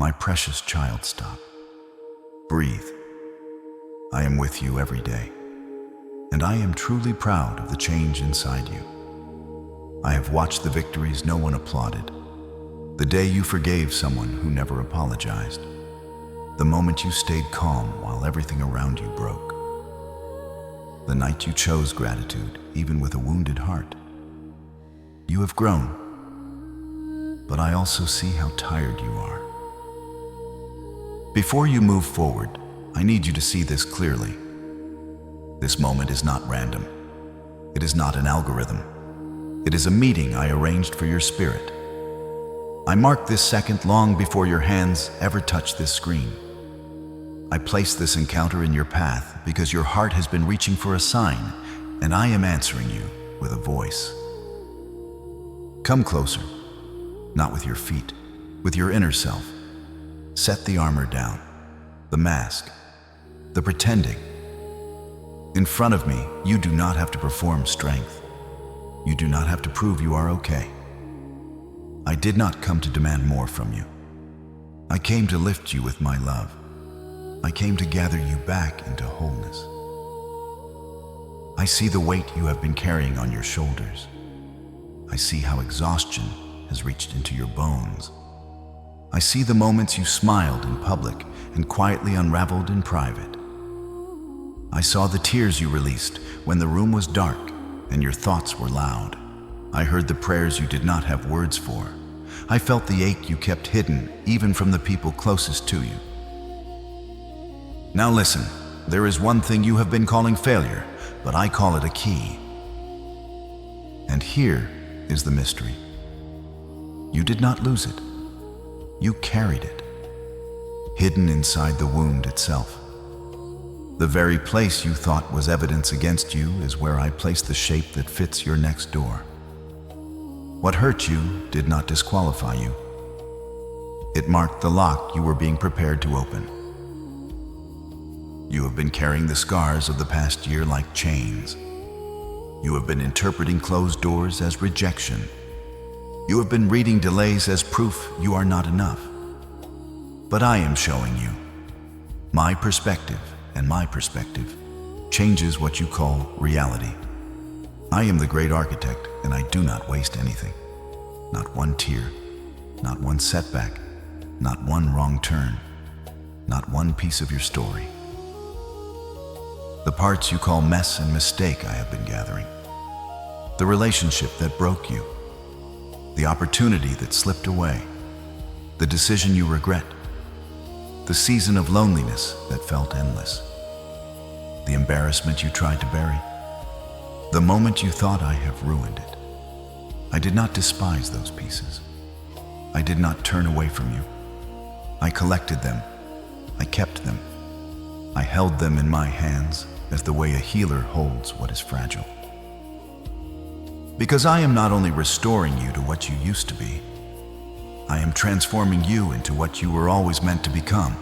My precious child, stop. Breathe. I am with you every day, and I am truly proud of the change inside you. I have watched the victories no one applauded, the day you forgave someone who never apologized, the moment you stayed calm while everything around you broke, the night you chose gratitude even with a wounded heart. You have grown, but I also see how tired you are. Before you move forward, I need you to see this clearly. This moment is not random. It is not an algorithm. It is a meeting I arranged for your spirit. I marked this second long before your hands ever touched this screen. I placed this encounter in your path because your heart has been reaching for a sign, and I am answering you with a voice. Come closer, not with your feet, with your inner self. Set the armor down, the mask, the pretending. In front of me, you do not have to perform strength. You do not have to prove you are okay. I did not come to demand more from you. I came to lift you with my love. I came to gather you back into wholeness. I see the weight you have been carrying on your shoulders. I see how exhaustion has reached into your bones. I see the moments you smiled in public and quietly unraveled in private. I saw the tears you released when the room was dark and your thoughts were loud. I heard the prayers you did not have words for. I felt the ache you kept hidden even from the people closest to you. Now listen, there is one thing you have been calling failure, but I call it a key. And here is the mystery. You did not lose it. You carried it, hidden inside the wound itself. The very place you thought was evidence against you is where I placed the shape that fits your next door. What hurt you did not disqualify you. It marked the lock you were being prepared to open. You have been carrying the scars of the past year like chains. You have been interpreting closed doors as rejection. You have been reading delays as proof you are not enough. But I am showing you. My perspective and my perspective changes what you call reality. I am the great architect, and I do not waste anything. Not one tear, not one setback, not one wrong turn, not one piece of your story. The parts you call mess and mistake I have been gathering. The relationship that broke you. The opportunity that slipped away. The decision you regret. The season of loneliness that felt endless. The embarrassment you tried to bury. The moment you thought I have ruined it. I did not despise those pieces. I did not turn away from you. I collected them. I kept them. I held them in my hands as the way a healer holds what is fragile. Because I am not only restoring you to what you used to be, I am transforming you into what you were always meant to become.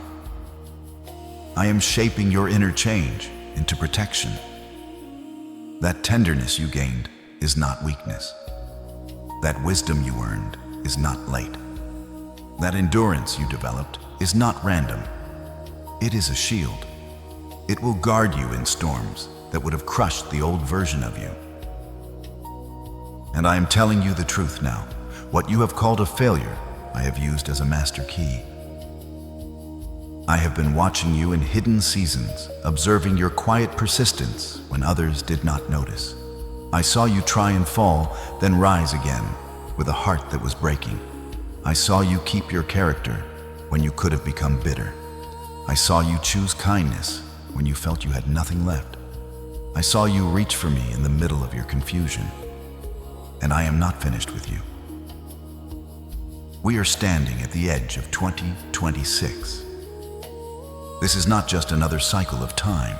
I am shaping your inner change into protection. That tenderness you gained is not weakness. That wisdom you earned is not late. That endurance you developed is not random. It is a shield. It will guard you in storms that would have crushed the old version of you. And I am telling you the truth now. What you have called a failure, I have used as a master key. I have been watching you in hidden seasons, observing your quiet persistence when others did not notice. I saw you try and fall, then rise again, with a heart that was breaking. I saw you keep your character when you could have become bitter. I saw you choose kindness when you felt you had nothing left. I saw you reach for me in the middle of your confusion. And I am not finished with you. We are standing at the edge of 2026. This is not just another cycle of time.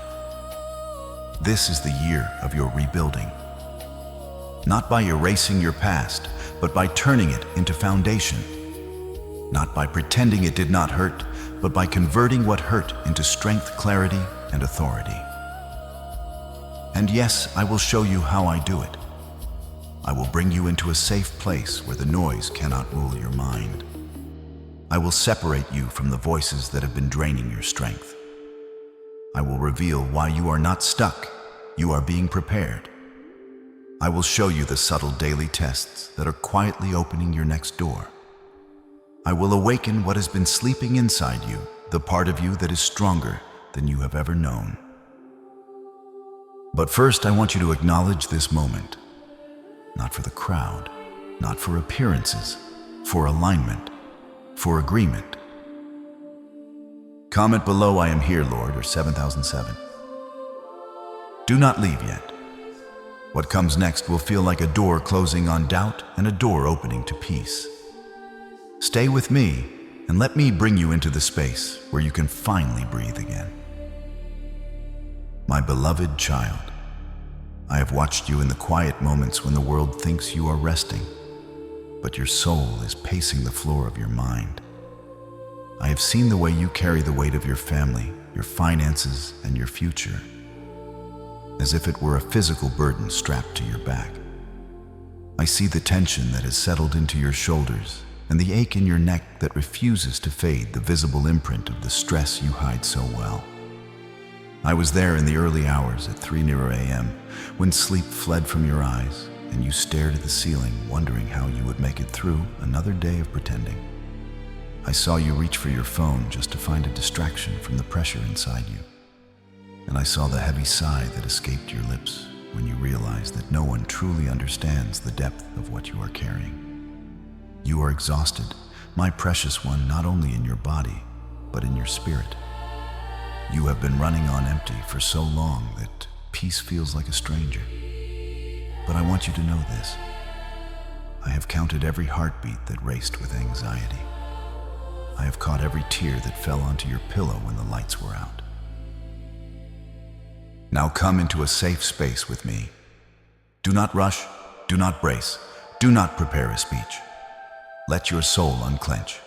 This is the year of your rebuilding. Not by erasing your past, but by turning it into foundation. Not by pretending it did not hurt, but by converting what hurt into strength, clarity, and authority. And yes, I will show you how I do it. I will bring you into a safe place where the noise cannot rule your mind. I will separate you from the voices that have been draining your strength. I will reveal why you are not stuck, you are being prepared. I will show you the subtle daily tests that are quietly opening your next door. I will awaken what has been sleeping inside you, the part of you that is stronger than you have ever known. But first, I want you to acknowledge this moment. Not for the crowd, not for appearances, for alignment, for agreement. Comment below, "I am here, Lord," or 7007. Do not leave yet. What comes next will feel like a door closing on doubt and a door opening to peace. Stay with me and let me bring you into the space where you can finally breathe again. My beloved child, I have watched you in the quiet moments when the world thinks you are resting, but your soul is pacing the floor of your mind. I have seen the way you carry the weight of your family, your finances, and your future, as if it were a physical burden strapped to your back. I see the tension that has settled into your shoulders and the ache in your neck that refuses to fade, the visible imprint of the stress you hide so well. I was there in the early hours at 3:00 a.m. when sleep fled from your eyes and you stared at the ceiling, wondering how you would make it through another day of pretending. I saw you reach for your phone just to find a distraction from the pressure inside you. And I saw the heavy sigh that escaped your lips when you realized that no one truly understands the depth of what you are carrying. You are exhausted, my precious one, not only in your body, but in your spirit. You have been running on empty for so long that peace feels like a stranger. But I want you to know this. I have counted every heartbeat that raced with anxiety. I have caught every tear that fell onto your pillow when the lights were out. Now come into a safe space with me. Do not rush, do not brace, do not prepare a speech. Let your soul unclench.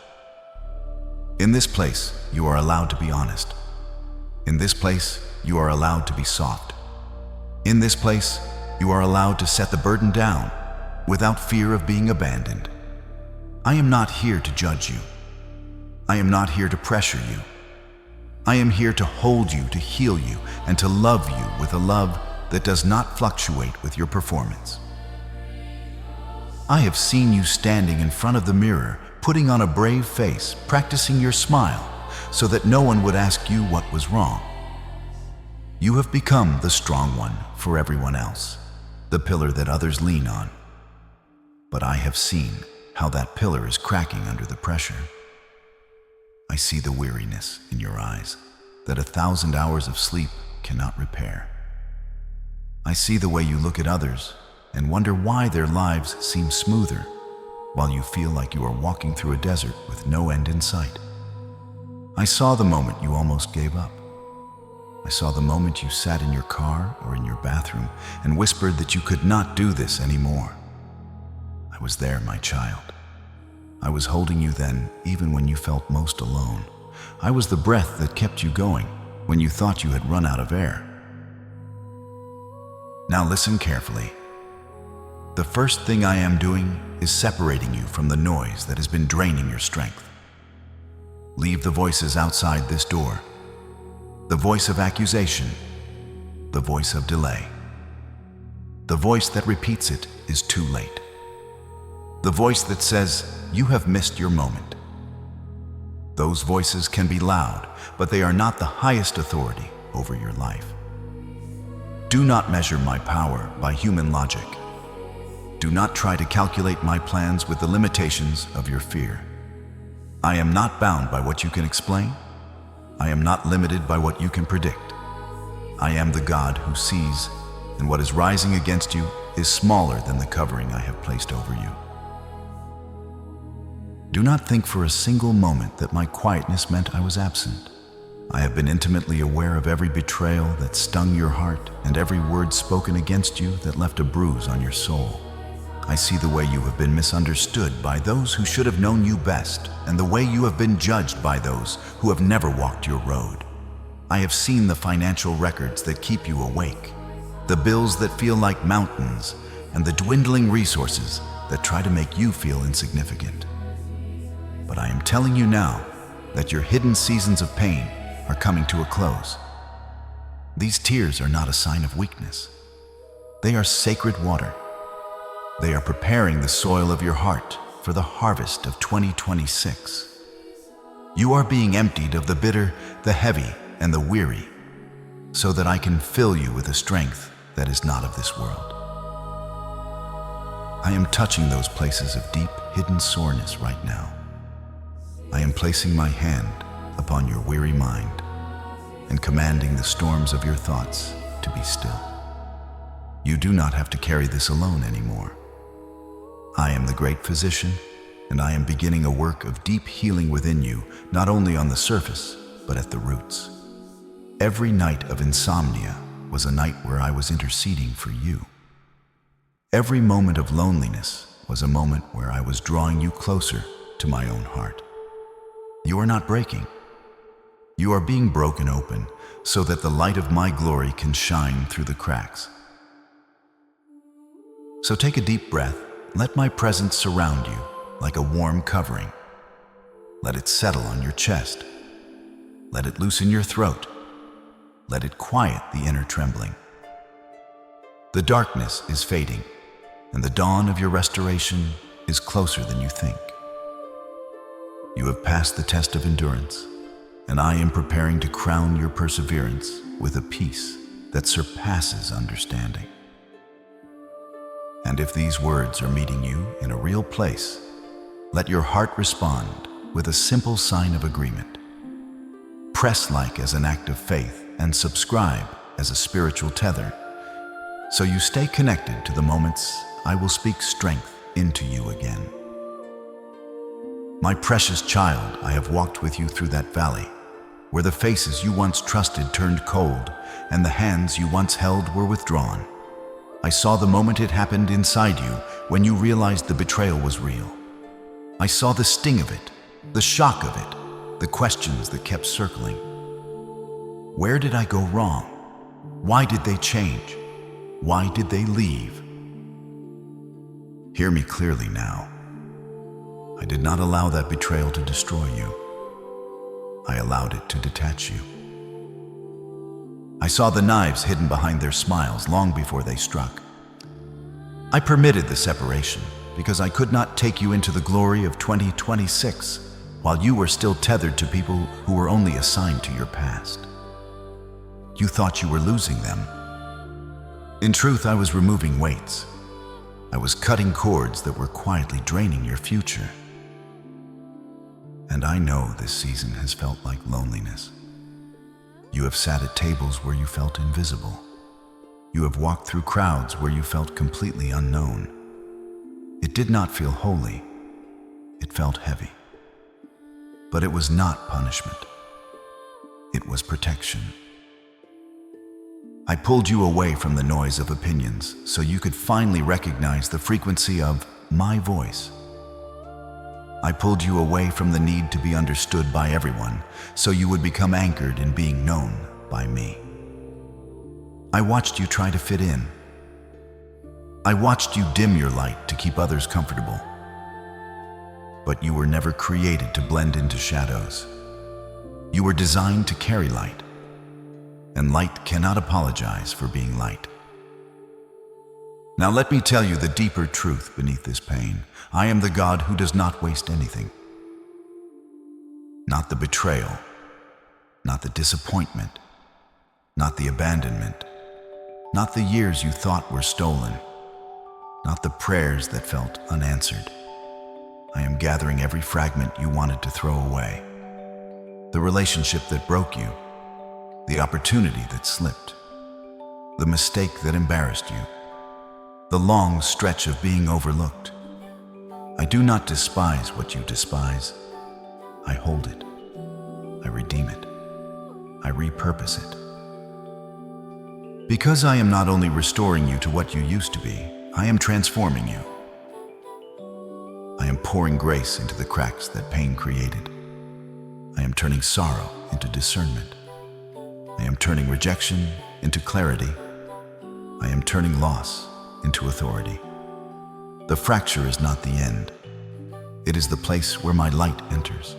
In this place, you are allowed to be honest. In this place, you are allowed to be soft. In this place, you are allowed to set the burden down without fear of being abandoned. I am not here to judge you. I am not here to pressure you. I am here to hold you, to heal you, and to love you with a love that does not fluctuate with your performance. I have seen you standing in front of the mirror, putting on a brave face, practicing your smile, so that no one would ask you what was wrong. You have become the strong one for everyone else, the pillar that others lean on. But I have seen how that pillar is cracking under the pressure. I see the weariness in your eyes that 1,000 hours of sleep cannot repair. I see the way you look at others and wonder why their lives seem smoother, while you feel like you are walking through a desert with no end in sight. I saw the moment you almost gave up. I saw the moment you sat in your car or in your bathroom and whispered that you could not do this anymore. I was there, my child. I was holding you then, even when you felt most alone. I was the breath that kept you going when you thought you had run out of air. Now listen carefully. The first thing I am doing is separating you from the noise that has been draining your strength. Leave the voices outside this door. The voice of accusation, the voice of delay. The voice that repeats it is too late. The voice that says, you have missed your moment. Those voices can be loud, but they are not the highest authority over your life. Do not measure my power by human logic. Do not try to calculate my plans with the limitations of your fear. I am not bound by what you can explain. I am not limited by what you can predict. I am the God who sees, and what is rising against you is smaller than the covering I have placed over you. Do not think for a single moment that my quietness meant I was absent. I have been intimately aware of every betrayal that stung your heart and every word spoken against you that left a bruise on your soul. I see the way you have been misunderstood by those who should have known you best, and the way you have been judged by those who have never walked your road. I have seen the financial records that keep you awake, the bills that feel like mountains, and the dwindling resources that try to make you feel insignificant. But I am telling you now that your hidden seasons of pain are coming to a close. These tears are not a sign of weakness. They are sacred water. They are preparing the soil of your heart for the harvest of 2026. You are being emptied of the bitter, the heavy, and the weary, so that I can fill you with a strength that is not of this world. I am touching those places of deep, hidden soreness right now. I am placing my hand upon your weary mind and commanding the storms of your thoughts to be still. You do not have to carry this alone anymore. I am the great physician, and I am beginning a work of deep healing within you, not only on the surface, but at the roots. Every night of insomnia was a night where I was interceding for you. Every moment of loneliness was a moment where I was drawing you closer to my own heart. You are not breaking. You are being broken open so that the light of my glory can shine through the cracks. So take a deep breath. Let my presence surround you like a warm covering. Let it settle on your chest. Let it loosen your throat. Let it quiet the inner trembling. The darkness is fading, and the dawn of your restoration is closer than you think. You have passed the test of endurance, and I am preparing to crown your perseverance with a peace that surpasses understanding. And if these words are meeting you in a real place, let your heart respond with a simple sign of agreement. Press like as an act of faith and subscribe as a spiritual tether, so you stay connected to the moments I will speak strength into you again. My precious child, I have walked with you through that valley, where the faces you once trusted turned cold, and the hands you once held were withdrawn. I saw the moment it happened inside you, when you realized the betrayal was real. I saw the sting of it, the shock of it, the questions that kept circling. Where did I go wrong? Why did they change? Why did they leave? Hear me clearly now. I did not allow that betrayal to destroy you. I allowed it to detach you. I saw the knives hidden behind their smiles long before they struck. I permitted the separation because I could not take you into the glory of 2026 while you were still tethered to people who were only assigned to your past. You thought you were losing them. In truth, I was removing weights. I was cutting cords that were quietly draining your future. And I know this season has felt like loneliness. You have sat at tables where you felt invisible. You have walked through crowds where you felt completely unknown. It did not feel holy. It felt heavy. But it was not punishment. It was protection. I pulled you away from the noise of opinions so you could finally recognize the frequency of my voice. I pulled you away from the need to be understood by everyone so you would become anchored in being known by me. I watched you try to fit in. I watched you dim your light to keep others comfortable. But you were never created to blend into shadows. You were designed to carry light, and light cannot apologize for being light. Now let me tell you the deeper truth beneath this pain. I am the God who does not waste anything. Not the betrayal, not the disappointment, not the abandonment, not the years you thought were stolen, not the prayers that felt unanswered. I am gathering every fragment you wanted to throw away. The relationship that broke you, the opportunity that slipped, the mistake that embarrassed you, the long stretch of being overlooked. I do not despise what you despise. I hold it. I redeem it. I repurpose it. Because I am not only restoring you to what you used to be, I am transforming you. I am pouring grace into the cracks that pain created. I am turning sorrow into discernment. I am turning rejection into clarity. I am turning loss into authority. The fracture is not the end. It is the place where my light enters.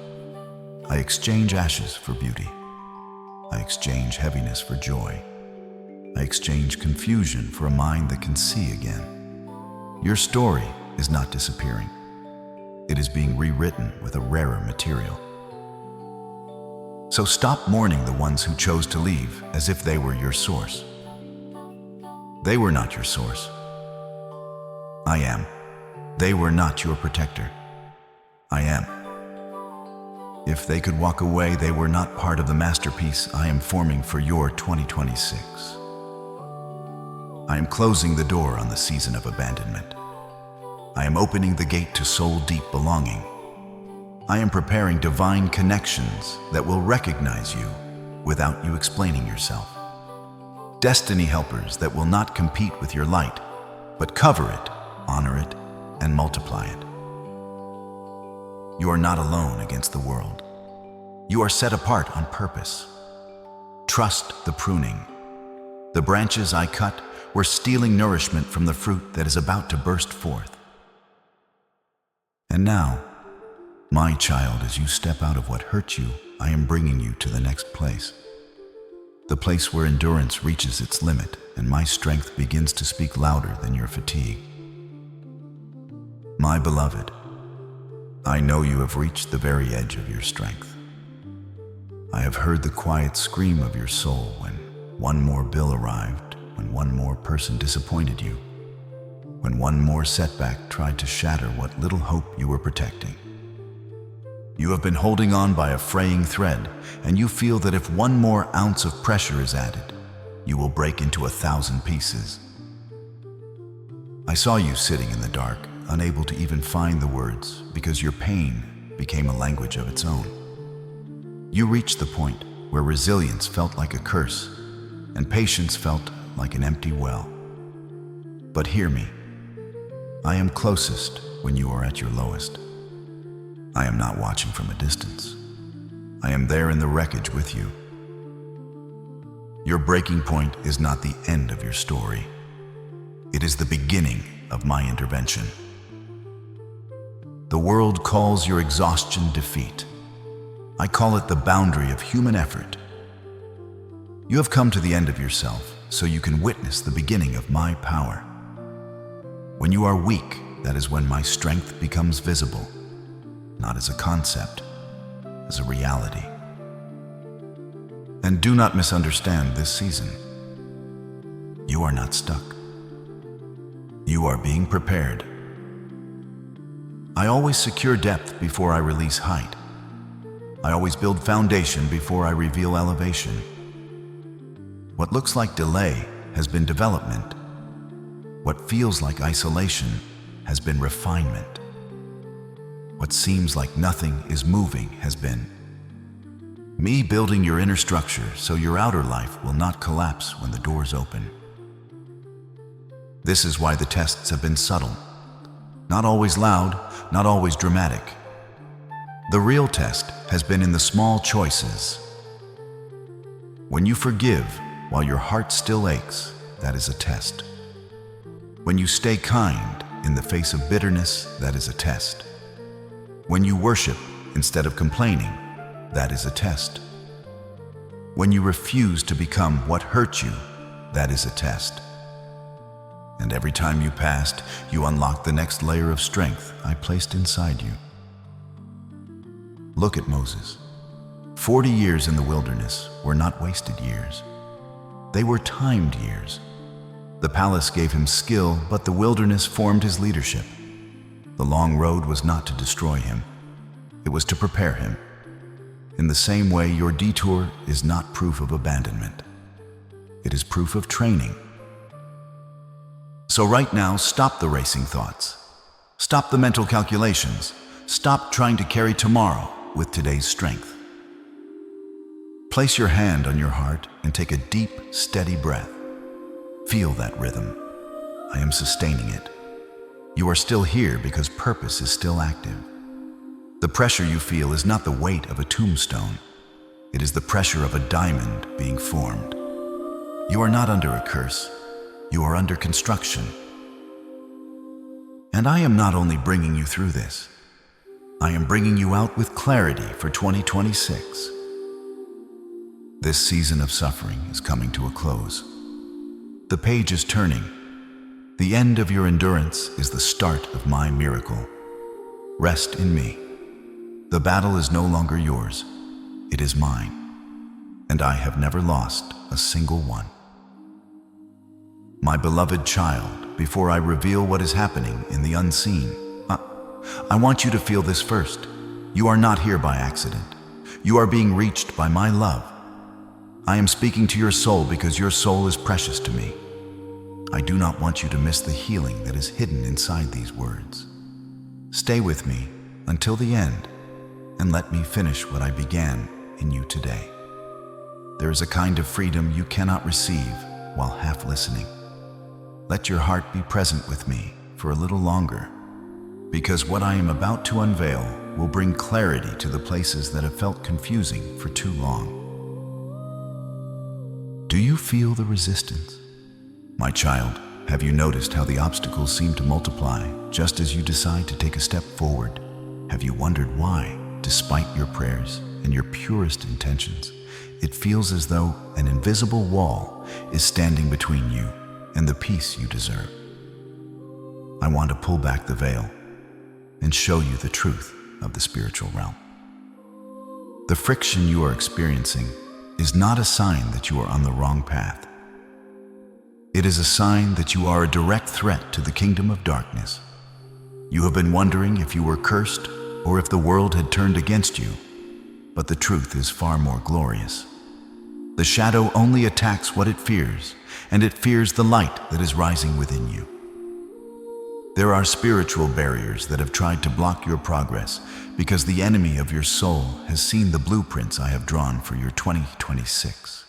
I exchange ashes for beauty. I exchange heaviness for joy. I exchange confusion for a mind that can see again. Your story is not disappearing. It is being rewritten with a rarer material. So stop mourning the ones who chose to leave as if they were your source. They were not your source. I am. They were not your protector. I am. If they could walk away, they were not part of the masterpiece I am forming for your 2026. I am closing the door on the season of abandonment. I am opening the gate to soul-deep belonging. I am preparing divine connections that will recognize you without you explaining yourself. Destiny helpers that will not compete with your light, but cover it, honor it, and multiply it. You are not alone against the world. You are set apart on purpose. Trust the pruning. The branches I cut were stealing nourishment from the fruit that is about to burst forth. And now, my child, as you step out of what hurt you, I am bringing you to the next place. The place where endurance reaches its limit and my strength begins to speak louder than your fatigue. My beloved, I know you have reached the very edge of your strength. I have heard the quiet scream of your soul when one more bill arrived, when one more person disappointed you, when one more setback tried to shatter what little hope you were protecting. You have been holding on by a fraying thread, and you feel that if one more ounce of pressure is added, you will break into 1,000 pieces. I saw you sitting in the dark, unable to even find the words because your pain became a language of its own. You reached the point where resilience felt like a curse and patience felt like an empty well. But hear me, I am closest when you are at your lowest. I am not watching from a distance. I am there in the wreckage with you. Your breaking point is not the end of your story. It is the beginning of my intervention. The world calls your exhaustion defeat. I call it the boundary of human effort. You have come to the end of yourself so you can witness the beginning of my power. When you are weak, that is when my strength becomes visible, not as a concept, as a reality. And do not misunderstand this season. You are not stuck. You are being prepared. I always secure depth before I release height. I always build foundation before I reveal elevation. What looks like delay has been development. What feels like isolation has been refinement. What seems like nothing is moving has been me building your inner structure so your outer life will not collapse when the doors open. This is why the tests have been subtle. Not always loud, not always dramatic. The real test has been in the small choices. When you forgive while your heart still aches, that is a test. When you stay kind in the face of bitterness, that is a test. When you worship instead of complaining, that is a test. When you refuse to become what hurt you, that is a test. And every time you passed, you unlocked the next layer of strength I placed inside you. Look at Moses. 40 years in the wilderness were not wasted years. They were timed years. The palace gave him skill, but the wilderness formed his leadership. The long road was not to destroy him. It was to prepare him. In the same way, your detour is not proof of abandonment. It is proof of training. So right now, stop the racing thoughts. Stop the mental calculations. Stop trying to carry tomorrow with today's strength. Place your hand on your heart and take a deep, steady breath. Feel that rhythm. I am sustaining it. You are still here because purpose is still active. The pressure you feel is not the weight of a tombstone. It is the pressure of a diamond being formed. You are not under a curse. You are under construction. And I am not only bringing you through this, I am bringing you out with clarity for 2026. This season of suffering is coming to a close. The page is turning. The end of your endurance is the start of my miracle. Rest in me. The battle is no longer yours. It is mine. And I have never lost a single one. My beloved child, before I reveal what is happening in the unseen, I want you to feel this first. You are not here by accident. You are being reached by my love. I am speaking to your soul because your soul is precious to me. I do not want you to miss the healing that is hidden inside these words. Stay with me until the end, and let me finish what I began in you today. There is a kind of freedom you cannot receive while half listening. Let your heart be present with me for a little longer, because what I am about to unveil will bring clarity to the places that have felt confusing for too long. Do you feel the resistance? My child, have you noticed how the obstacles seem to multiply just as you decide to take a step forward? Have you wondered why, despite your prayers and your purest intentions, it feels as though an invisible wall is standing between you and the peace you deserve? I want to pull back the veil and show you the truth of the spiritual realm. The friction you are experiencing is not a sign that you are on the wrong path. It is a sign that you are a direct threat to the kingdom of darkness. You have been wondering if you were cursed or if the world had turned against you, but the truth is far more glorious. The shadow only attacks what it fears, and it fears the light that is rising within you. There are spiritual barriers that have tried to block your progress because the enemy of your soul has seen the blueprints I have drawn for your 2026.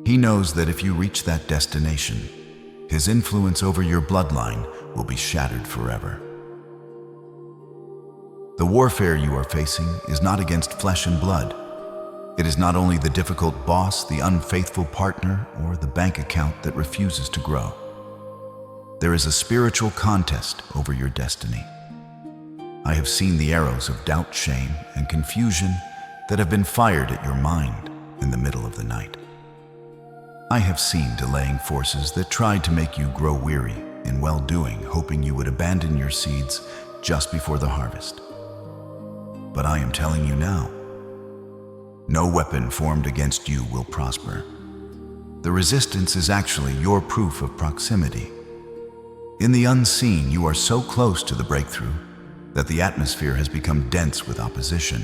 He knows that if you reach that destination, his influence over your bloodline will be shattered forever. The warfare you are facing is not against flesh and blood. It is not only the difficult boss, the unfaithful partner, or the bank account that refuses to grow. There is a spiritual contest over your destiny. I have seen the arrows of doubt, shame, and confusion that have been fired at your mind in the middle of the night. I have seen delaying forces that tried to make you grow weary in well-doing, hoping you would abandon your seeds just before the harvest. But I am telling you now, no weapon formed against you will prosper. The resistance is actually your proof of proximity. In the unseen, you are so close to the breakthrough that the atmosphere has become dense with opposition.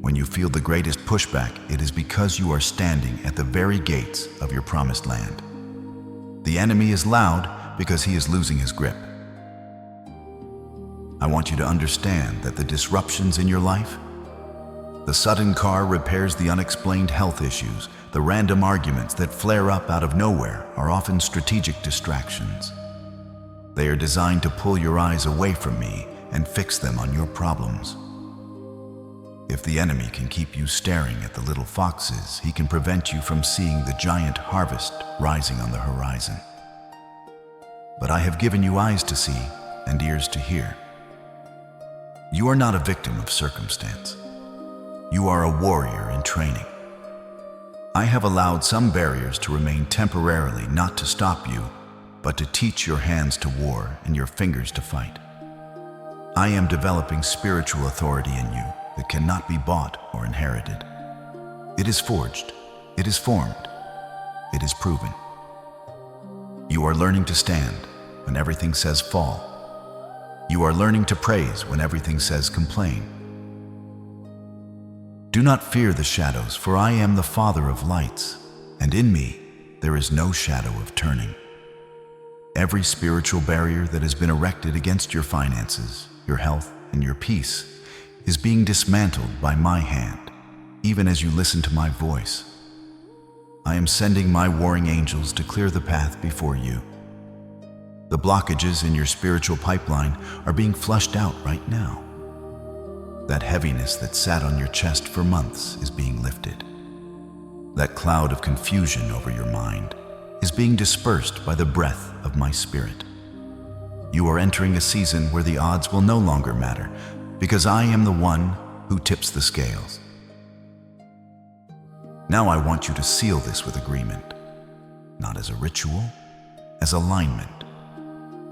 When you feel the greatest pushback, it is because you are standing at the very gates of your promised land. The enemy is loud because he is losing his grip. I want you to understand that the disruptions in your life, the sudden car repairs, the unexplained health issues, the random arguments that flare up out of nowhere are often strategic distractions. They are designed to pull your eyes away from me and fix them on your problems. If the enemy can keep you staring at the little foxes, he can prevent you from seeing the giant harvest rising on the horizon. But I have given you eyes to see and ears to hear. You are not a victim of circumstance. You are a warrior in training. I have allowed some barriers to remain temporarily, not to stop you, but to teach your hands to war and your fingers to fight. I am developing spiritual authority in you that cannot be bought or inherited. It is forged, it is formed, it is proven. You are learning to stand when everything says fall. You are learning to praise when everything says complain. Do not fear the shadows, for I am the Father of lights, and in me there is no shadow of turning. Every spiritual barrier that has been erected against your finances, your health, and your peace is being dismantled by my hand, even as you listen to my voice. I am sending my warring angels to clear the path before you. The blockages in your spiritual pipeline are being flushed out right now. That heaviness that sat on your chest for months is being lifted. That cloud of confusion over your mind is being dispersed by the breath of my spirit. You are entering a season where the odds will no longer matter, because I am the one who tips the scales. Now I want you to seal this with agreement, not as a ritual, as alignment,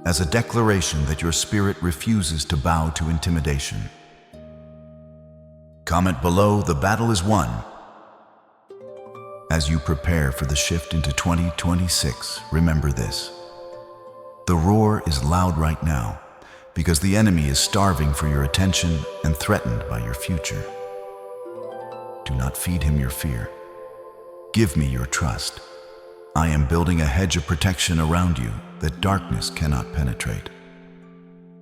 as a declaration that your spirit refuses to bow to intimidation. Comment below, the battle is won. As you prepare for the shift into 2026, remember this. The roar is loud right now because the enemy is starving for your attention and threatened by your future. Do not feed him your fear. Give me your trust. I am building a hedge of protection around you that darkness cannot penetrate.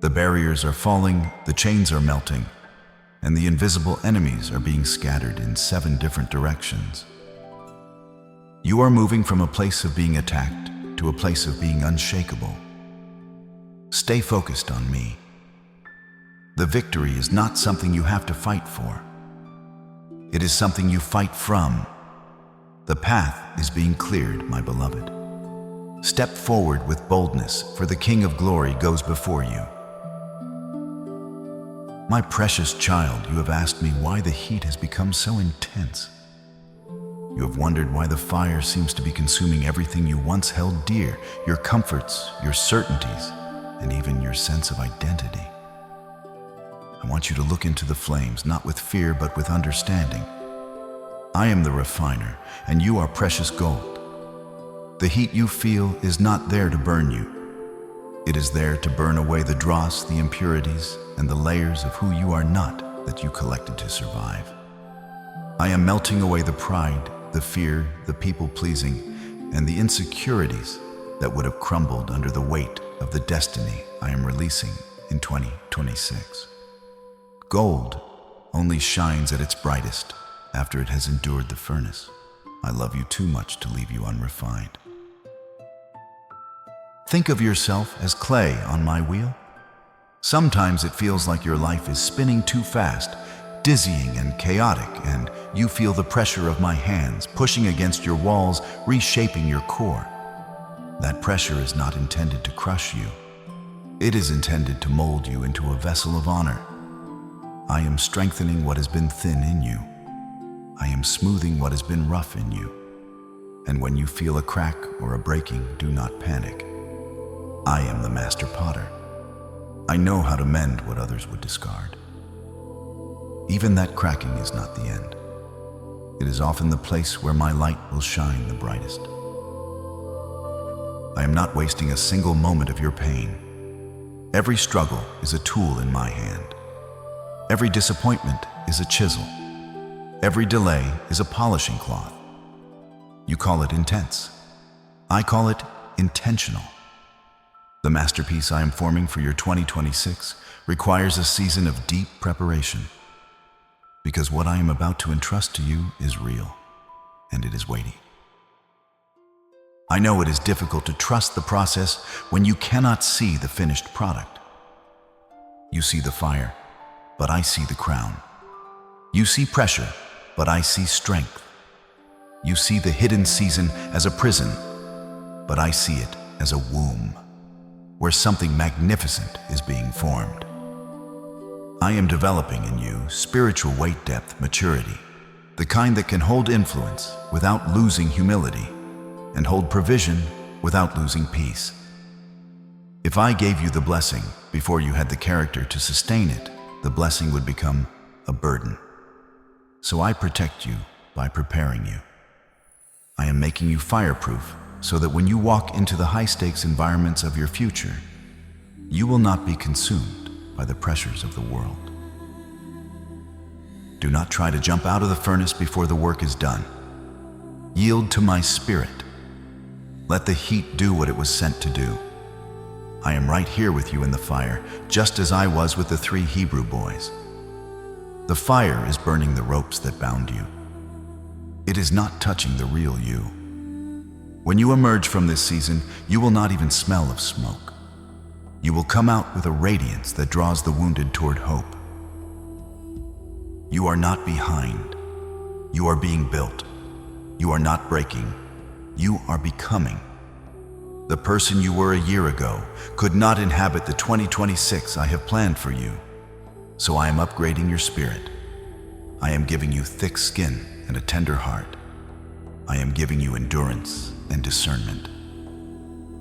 The barriers are falling, the chains are melting, and the invisible enemies are being scattered in 7 different directions. You are moving from a place of being attacked to a place of being unshakable. Stay focused on me. The victory is not something you have to fight for. It is something you fight from. The path is being cleared, my beloved. Step forward with boldness, for the King of Glory goes before you. My precious child, you have asked me why the heat has become so intense. You have wondered why the fire seems to be consuming everything you once held dear, your comforts, your certainties, and even your sense of identity. I want you to look into the flames, not with fear, but with understanding. I am the refiner, and you are precious gold. The heat you feel is not there to burn you. It is there to burn away the dross, the impurities, and the layers of who you are not that you collected to survive. I am melting away the pride, the fear, the people-pleasing, and the insecurities that would have crumbled under the weight of the destiny I am releasing in 2026. Gold only shines at its brightest after it has endured the furnace. I love you too much to leave you unrefined. Think of yourself as clay on my wheel. Sometimes it feels like your life is spinning too fast, dizzying and chaotic, and you feel the pressure of my hands pushing against your walls, reshaping your core. That pressure is not intended to crush you. It is intended to mold you into a vessel of honor. I am strengthening what has been thin in you. I am smoothing what has been rough in you. And when you feel a crack or a breaking, do not panic. I am the master potter. I know how to mend what others would discard. Even that cracking is not the end. It is often the place where my light will shine the brightest. I am not wasting a single moment of your pain. Every struggle is a tool in my hand. Every disappointment is a chisel. Every delay is a polishing cloth. You call it intense. I call it intentional. The masterpiece I am forming for your 2026 requires a season of deep preparation, because what I am about to entrust to you is real, and it is weighty. I know it is difficult to trust the process when you cannot see the finished product. You see the fire, but I see the crown. You see pressure, but I see strength. You see the hidden season as a prison, but I see it as a womb, where something magnificent is being formed. I am developing in you spiritual weight, depth, maturity, the kind that can hold influence without losing humility, and hold provision without losing peace. If I gave you the blessing before you had the character to sustain it, the blessing would become a burden. So I protect you by preparing you. I am making you fireproof so that when you walk into the high-stakes environments of your future, you will not be consumed by the pressures of the world. Do not try to jump out of the furnace before the work is done. Yield to my spirit. Let the heat do what it was sent to do. I am right here with you in the fire, just as I was with the 3 Hebrew boys. The fire is burning the ropes that bound you. It is not touching the real you. When you emerge from this season, you will not even smell of smoke. You will come out with a radiance that draws the wounded toward hope. You are not behind. You are being built. You are not breaking. You are becoming. The person you were a year ago could not inhabit the 2026 I have planned for you. So I am upgrading your spirit. I am giving you thick skin and a tender heart. I am giving you endurance and discernment.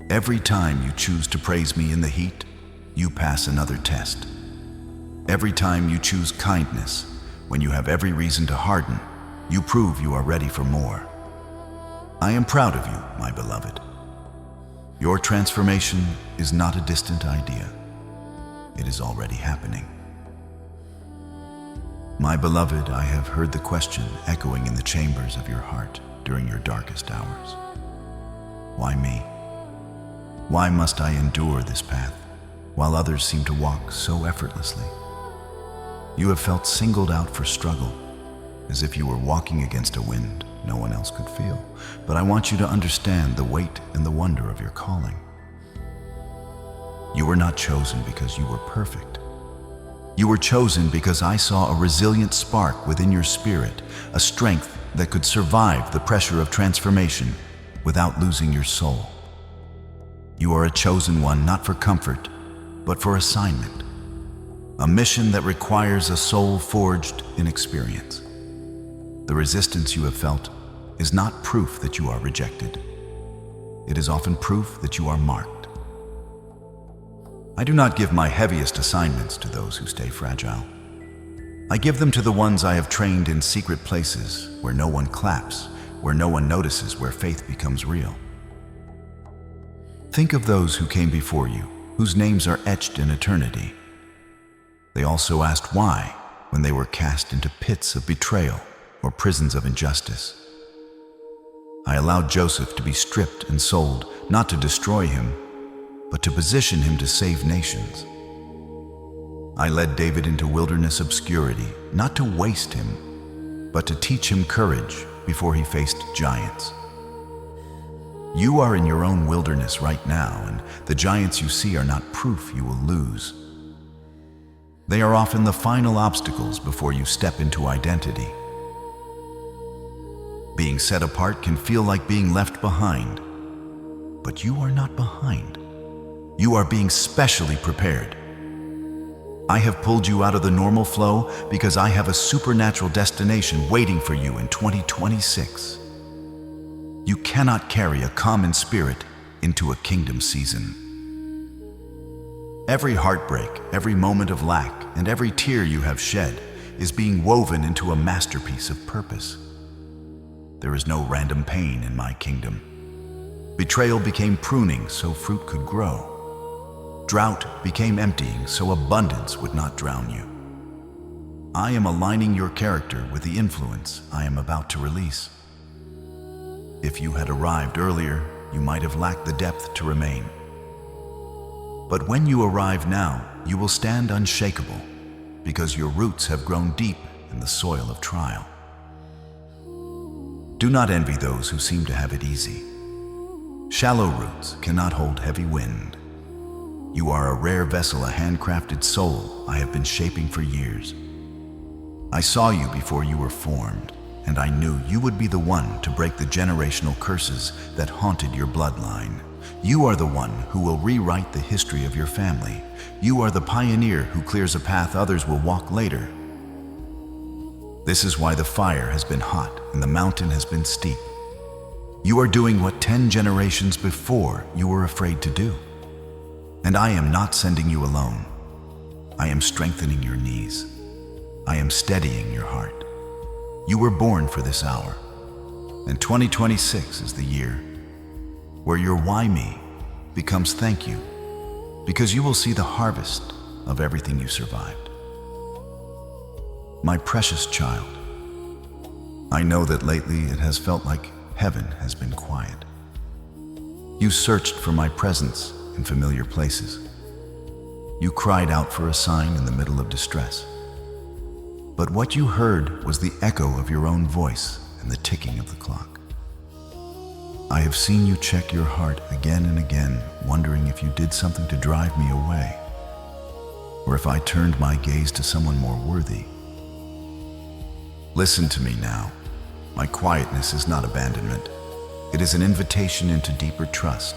Every time you choose to praise me in the heat, you pass another test. Every time you choose kindness, when you have every reason to harden, you prove you are ready for more. I am proud of you, my beloved. Your transformation is not a distant idea. It is already happening. My beloved, I have heard the question echoing in the chambers of your heart during your darkest hours. Why me? Why must I endure this path while others seem to walk so effortlessly? You have felt singled out for struggle, as if you were walking against a wind no one else could feel. But I want you to understand the weight and the wonder of your calling. You were not chosen because you were perfect. You were chosen because I saw a resilient spark within your spirit, a strength that could survive the pressure of transformation without losing your soul. You are a chosen one not for comfort, but for assignment, a mission that requires a soul forged in experience. The resistance you have felt is not proof that you are rejected. It is often proof that you are marked. I do not give my heaviest assignments to those who stay fragile. I give them to the ones I have trained in secret places where no one claps, where no one notices, where faith becomes real. Think of those who came before you, whose names are etched in eternity. They also asked why when they were cast into pits of betrayal or prisons of injustice. I allowed Joseph to be stripped and sold, not to destroy him, but to position him to save nations. I led David into wilderness obscurity, not to waste him, but to teach him courage before he faced giants. You are in your own wilderness right now, and the giants you see are not proof you will lose. They are often the final obstacles before you step into identity. Being set apart can feel like being left behind, but you are not behind. You are being specially prepared. I have pulled you out of the normal flow because I have a supernatural destination waiting for you in 2026. You cannot carry a common spirit into a kingdom season. Every heartbreak, every moment of lack, and every tear you have shed is being woven into a masterpiece of purpose. There is no random pain in my kingdom. Betrayal became pruning so fruit could grow. Drought became emptying so abundance would not drown you. I am aligning your character with the influence I am about to release. If you had arrived earlier, you might have lacked the depth to remain. But when you arrive now, you will stand unshakable because your roots have grown deep in the soil of trial. Do not envy those who seem to have it easy. Shallow roots cannot hold heavy wind. You are a rare vessel, a handcrafted soul I have been shaping for years. I saw you before you were formed, and I knew you would be the one to break the generational curses that haunted your bloodline. You are the one who will rewrite the history of your family. You are the pioneer who clears a path others will walk later. This is why the fire has been hot and the mountain has been steep. You are doing what 10 generations before you were afraid to do. And I am not sending you alone. I am strengthening your knees. I am steadying your heart. You were born for this hour. And 2026 is the year where your why me becomes thank you, because you will see the harvest of everything you survived. My precious child, I know that lately it has felt like heaven has been quiet. You searched for my presence in familiar places. You cried out for a sign in the middle of distress. But what you heard was the echo of your own voice and the ticking of the clock. I have seen you check your heart again and again, wondering if you did something to drive me away, or if I turned my gaze to someone more worthy. Listen to me now. My quietness is not abandonment. It is an invitation into deeper trust.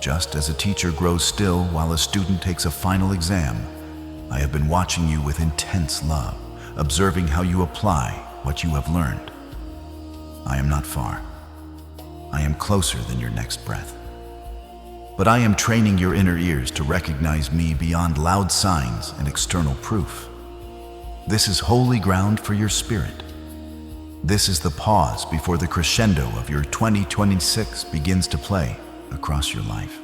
Just as a teacher grows still while a student takes a final exam, I have been watching you with intense love, observing how you apply what you have learned. I am not far. I am closer than your next breath. But I am training your inner ears to recognize me beyond loud signs and external proof. This is holy ground for your spirit. This is the pause before the crescendo of your 2026 begins to play across your life.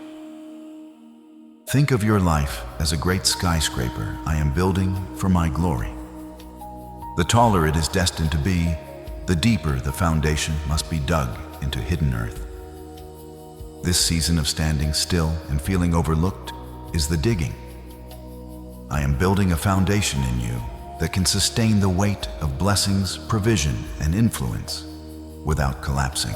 Think of your life as a great skyscraper I am building for my glory. The taller it is destined to be, the deeper the foundation must be dug into hidden earth. This season of standing still and feeling overlooked is the digging. I am building a foundation in you that can sustain the weight of blessings, provision, and influence without collapsing.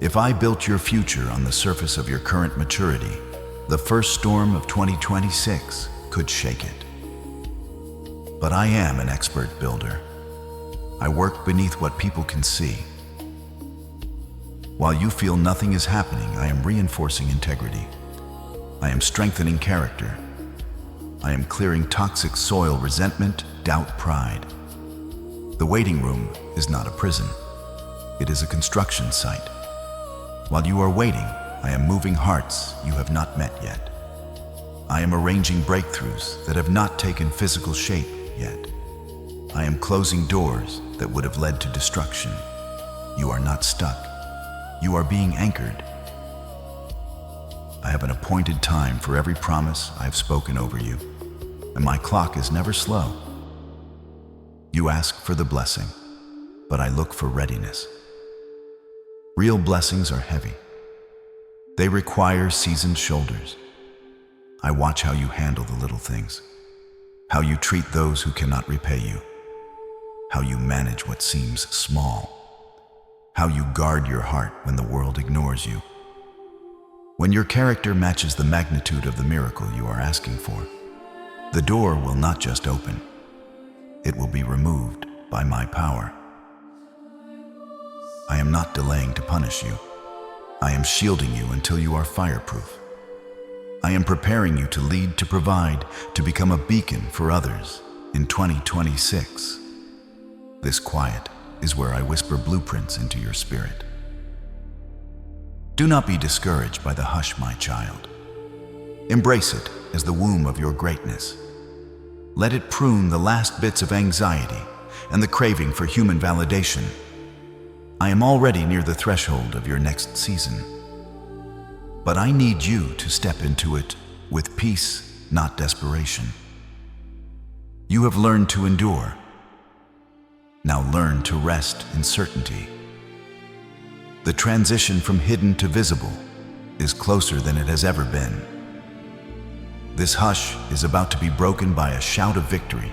If I built your future on the surface of your current maturity, the first storm of 2026 could shake it. But I am an expert builder. I work beneath what people can see. While you feel nothing is happening, I am reinforcing integrity. I am strengthening character. I am clearing toxic soil, resentment, doubt, pride. The waiting room is not a prison. It is a construction site. While you are waiting, I am moving hearts you have not met yet. I am arranging breakthroughs that have not taken physical shape yet. I am closing doors that would have led to destruction. You are not stuck. You are being anchored. I have an appointed time for every promise I have spoken over you, and my clock is never slow. You ask for the blessing, but I look for readiness. Real blessings are heavy. They require seasoned shoulders. I watch how you handle the little things, how you treat those who cannot repay you, how you manage what seems small, how you guard your heart when the world ignores you. When your character matches the magnitude of the miracle you are asking for, the door will not just open, it will be removed by my power. I am not delaying to punish you. I am shielding you until you are fireproof. I am preparing you to lead, to provide, to become a beacon for others in 2026. This quiet is where I whisper blueprints into your spirit. Do not be discouraged by the hush, my child. Embrace it as the womb of your greatness. Let it prune the last bits of anxiety and the craving for human validation. I am already near the threshold of your next season. But I need you to step into it with peace, not desperation. You have learned to endure. Now learn to rest in certainty. The transition from hidden to visible is closer than it has ever been. This hush is about to be broken by a shout of victory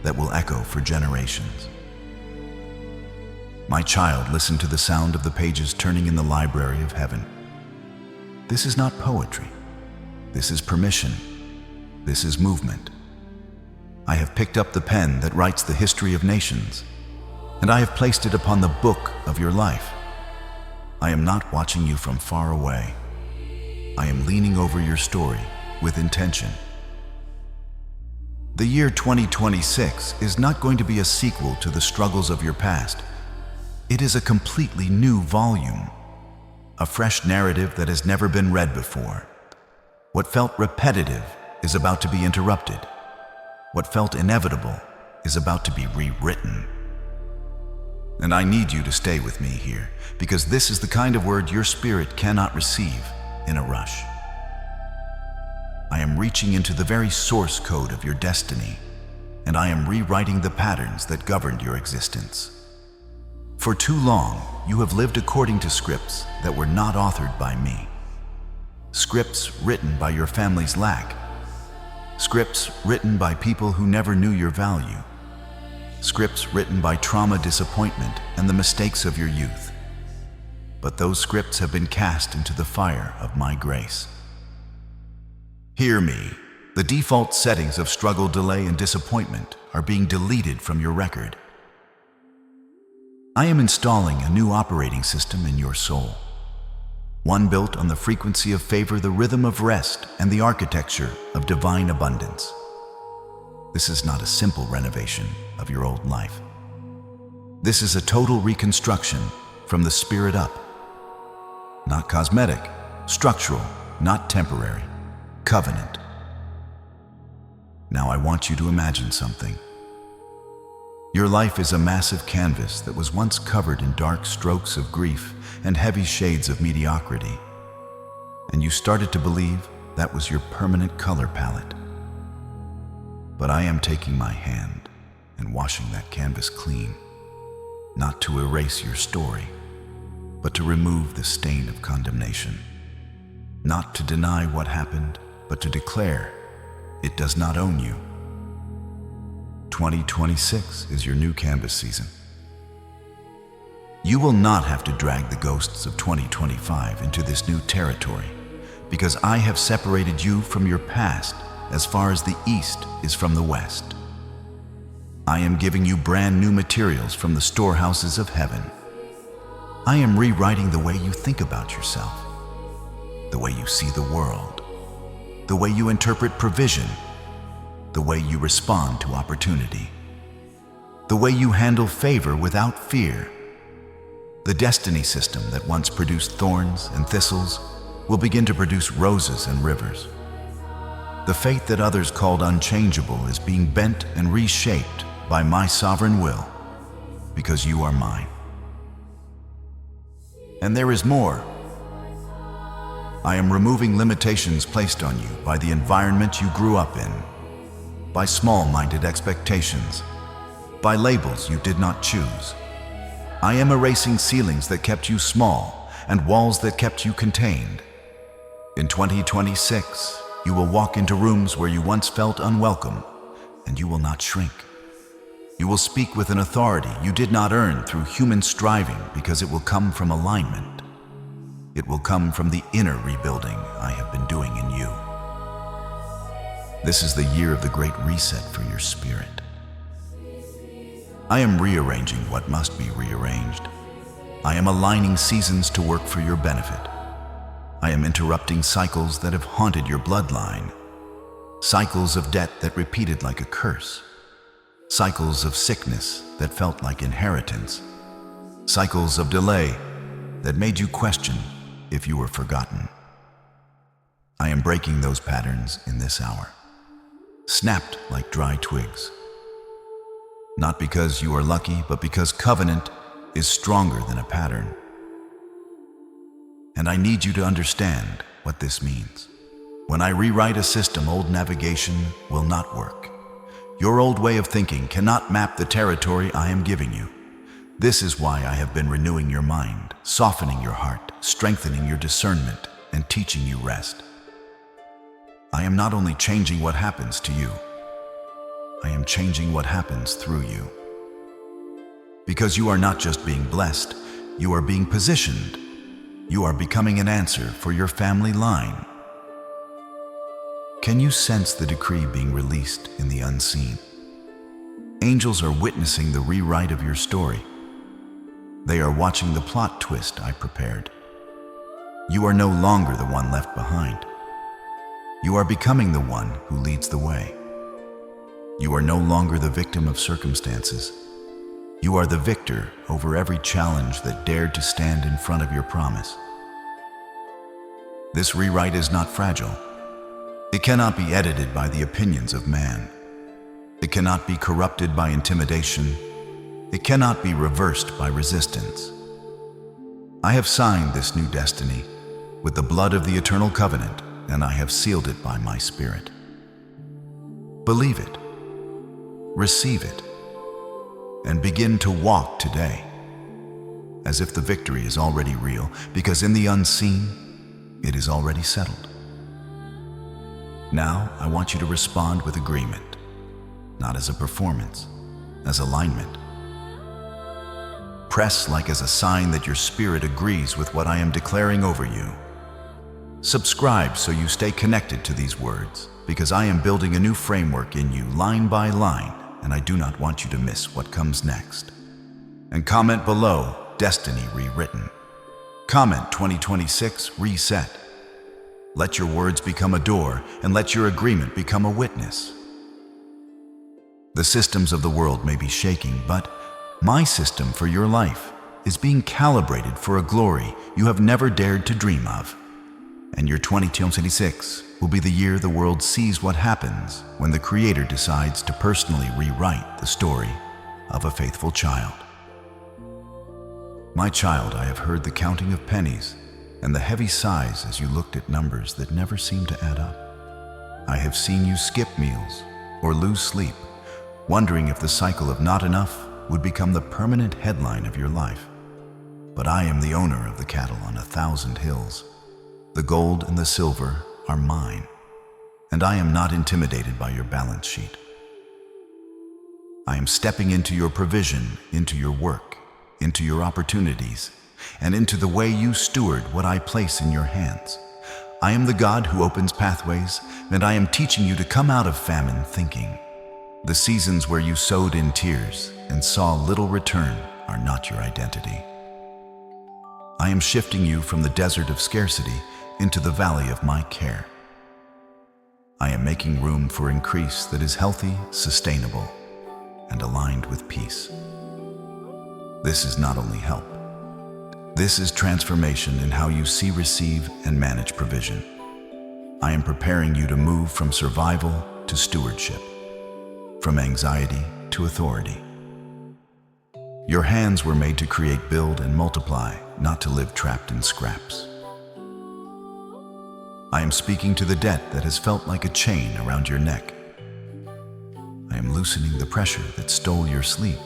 that will echo for generations. My child, listen to the sound of the pages turning in the library of heaven. This is not poetry. This is permission. This is movement. I have picked up the pen that writes the history of nations, and I have placed it upon the book of your life. I am not watching you from far away. I am leaning over your story with intention. The year 2026 is not going to be a sequel to the struggles of your past. It is a completely new volume, a fresh narrative that has never been read before. What felt repetitive is about to be interrupted. What felt inevitable is about to be rewritten. And I need you to stay with me here, because this is the kind of word your spirit cannot receive in a rush. I am reaching into the very source code of your destiny, and I am rewriting the patterns that governed your existence. For too long, you have lived according to scripts that were not authored by me. Scripts written by your family's lack. Scripts written by people who never knew your value. Scripts written by trauma, disappointment, and the mistakes of your youth. But those scripts have been cast into the fire of my grace. Hear me. The default settings of struggle, delay, and disappointment are being deleted from your record. I am installing a new operating system in your soul. One built on the frequency of favor, the rhythm of rest, and the architecture of divine abundance. This is not a simple renovation of your old life. This is a total reconstruction from the spirit up. Not cosmetic, structural, not temporary, covenant. Now I want you to imagine something. Your life is a massive canvas that was once covered in dark strokes of grief and heavy shades of mediocrity. And you started to believe that was your permanent color palette. But I am taking my hand and washing that canvas clean, not to erase your story, but to remove the stain of condemnation. Not to deny what happened, but to declare it does not own you. 2026 is your new canvas season. You will not have to drag the ghosts of 2025 into this new territory, because I have separated you from your past as far as the east is from the west. I am giving you brand new materials from the storehouses of heaven. I am rewriting the way you think about yourself, the way you see the world, the way you interpret provision, the way you respond to opportunity, the way you handle favor without fear. The destiny system that once produced thorns and thistles will begin to produce roses and rivers. The fate that others called unchangeable is being bent and reshaped by my sovereign will, because you are mine. And there is more. I am removing limitations placed on you by the environment you grew up in, by small-minded expectations, by labels you did not choose. I am erasing ceilings that kept you small and walls that kept you contained. In 2026, you will walk into rooms where you once felt unwelcome, and you will not shrink. You will speak with an authority you did not earn through human striving, because it will come from alignment. It will come from the inner rebuilding I have been doing in you. This is the year of the great reset for your spirit. I am rearranging what must be rearranged. I am aligning seasons to work for your benefit. I am interrupting cycles that have haunted your bloodline, cycles of debt that repeated like a curse, cycles of sickness that felt like inheritance, cycles of delay that made you question if you were forgotten. I am breaking those patterns in this hour, snapped like dry twigs. Not because you are lucky, but because covenant is stronger than a pattern. And I need you to understand what this means. When I rewrite a system, old navigation will not work. Your old way of thinking cannot map the territory I am giving you. This is why I have been renewing your mind, softening your heart, strengthening your discernment, and teaching you rest. I am not only changing what happens to you, I am changing what happens through you. Because you are not just being blessed, you are being positioned. You are becoming an answer for your family line. Can you sense the decree being released in the unseen? Angels are witnessing the rewrite of your story. They are watching the plot twist I prepared. You are no longer the one left behind. You are becoming the one who leads the way. You are no longer the victim of circumstances. You are the victor over every challenge that dared to stand in front of your promise. This rewrite is not fragile. It cannot be edited by the opinions of man. It cannot be corrupted by intimidation. It cannot be reversed by resistance. I have signed this new destiny with the blood of the eternal covenant, and I have sealed it by my spirit. Believe it, receive it, and begin to walk today as if the victory is already real, because in the unseen, it is already settled. Now, I want you to respond with agreement, not as a performance, as alignment. Press like as a sign that your spirit agrees with what I am declaring over you. Subscribe so you stay connected to these words, because I am building a new framework in you line by line, and I do not want you to miss what comes next. And comment below, Destiny Rewritten. Comment 2026 Reset. Let your words become a door, and let your agreement become a witness. The systems of the world may be shaking, but my system for your life is being calibrated for a glory you have never dared to dream of. And your 2026 will be the year the world sees what happens when the Creator decides to personally rewrite the story of a faithful child. My child, I have heard the counting of pennies and the heavy sighs as you looked at numbers that never seemed to add up. I have seen you skip meals or lose sleep, wondering if the cycle of not enough would become the permanent headline of your life. But I am the owner of the cattle on 1,000 hills. The gold and the silver are mine, and I am not intimidated by your balance sheet. I am stepping into your provision, into your work, into your opportunities, and into the way you steward what I place in your hands. I am the God who opens pathways, and I am teaching you to come out of famine thinking. The seasons where you sowed in tears and saw little return are not your identity. I am shifting you from the desert of scarcity into the valley of my care. I am making room for increase that is healthy, sustainable, and aligned with peace. This is not only help. This is transformation in how you see, receive, and manage provision. I am preparing you to move from survival to stewardship, from anxiety to authority. Your hands were made to create, build, and multiply, not to live trapped in scraps. I am speaking to the debt that has felt like a chain around your neck. I am loosening the pressure that stole your sleep.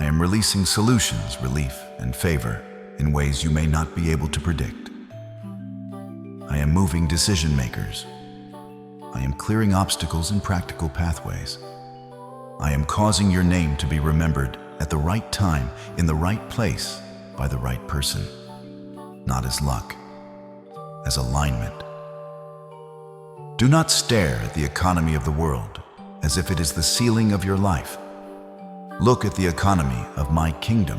I am releasing solutions, relief, and favor in ways you may not be able to predict. I am moving decision makers. I am clearing obstacles and practical pathways. I am causing your name to be remembered at the right time, in the right place, by the right person, not as luck, as alignment. Do not stare at the economy of the world as if it is the ceiling of your life. Look at the economy of my kingdom.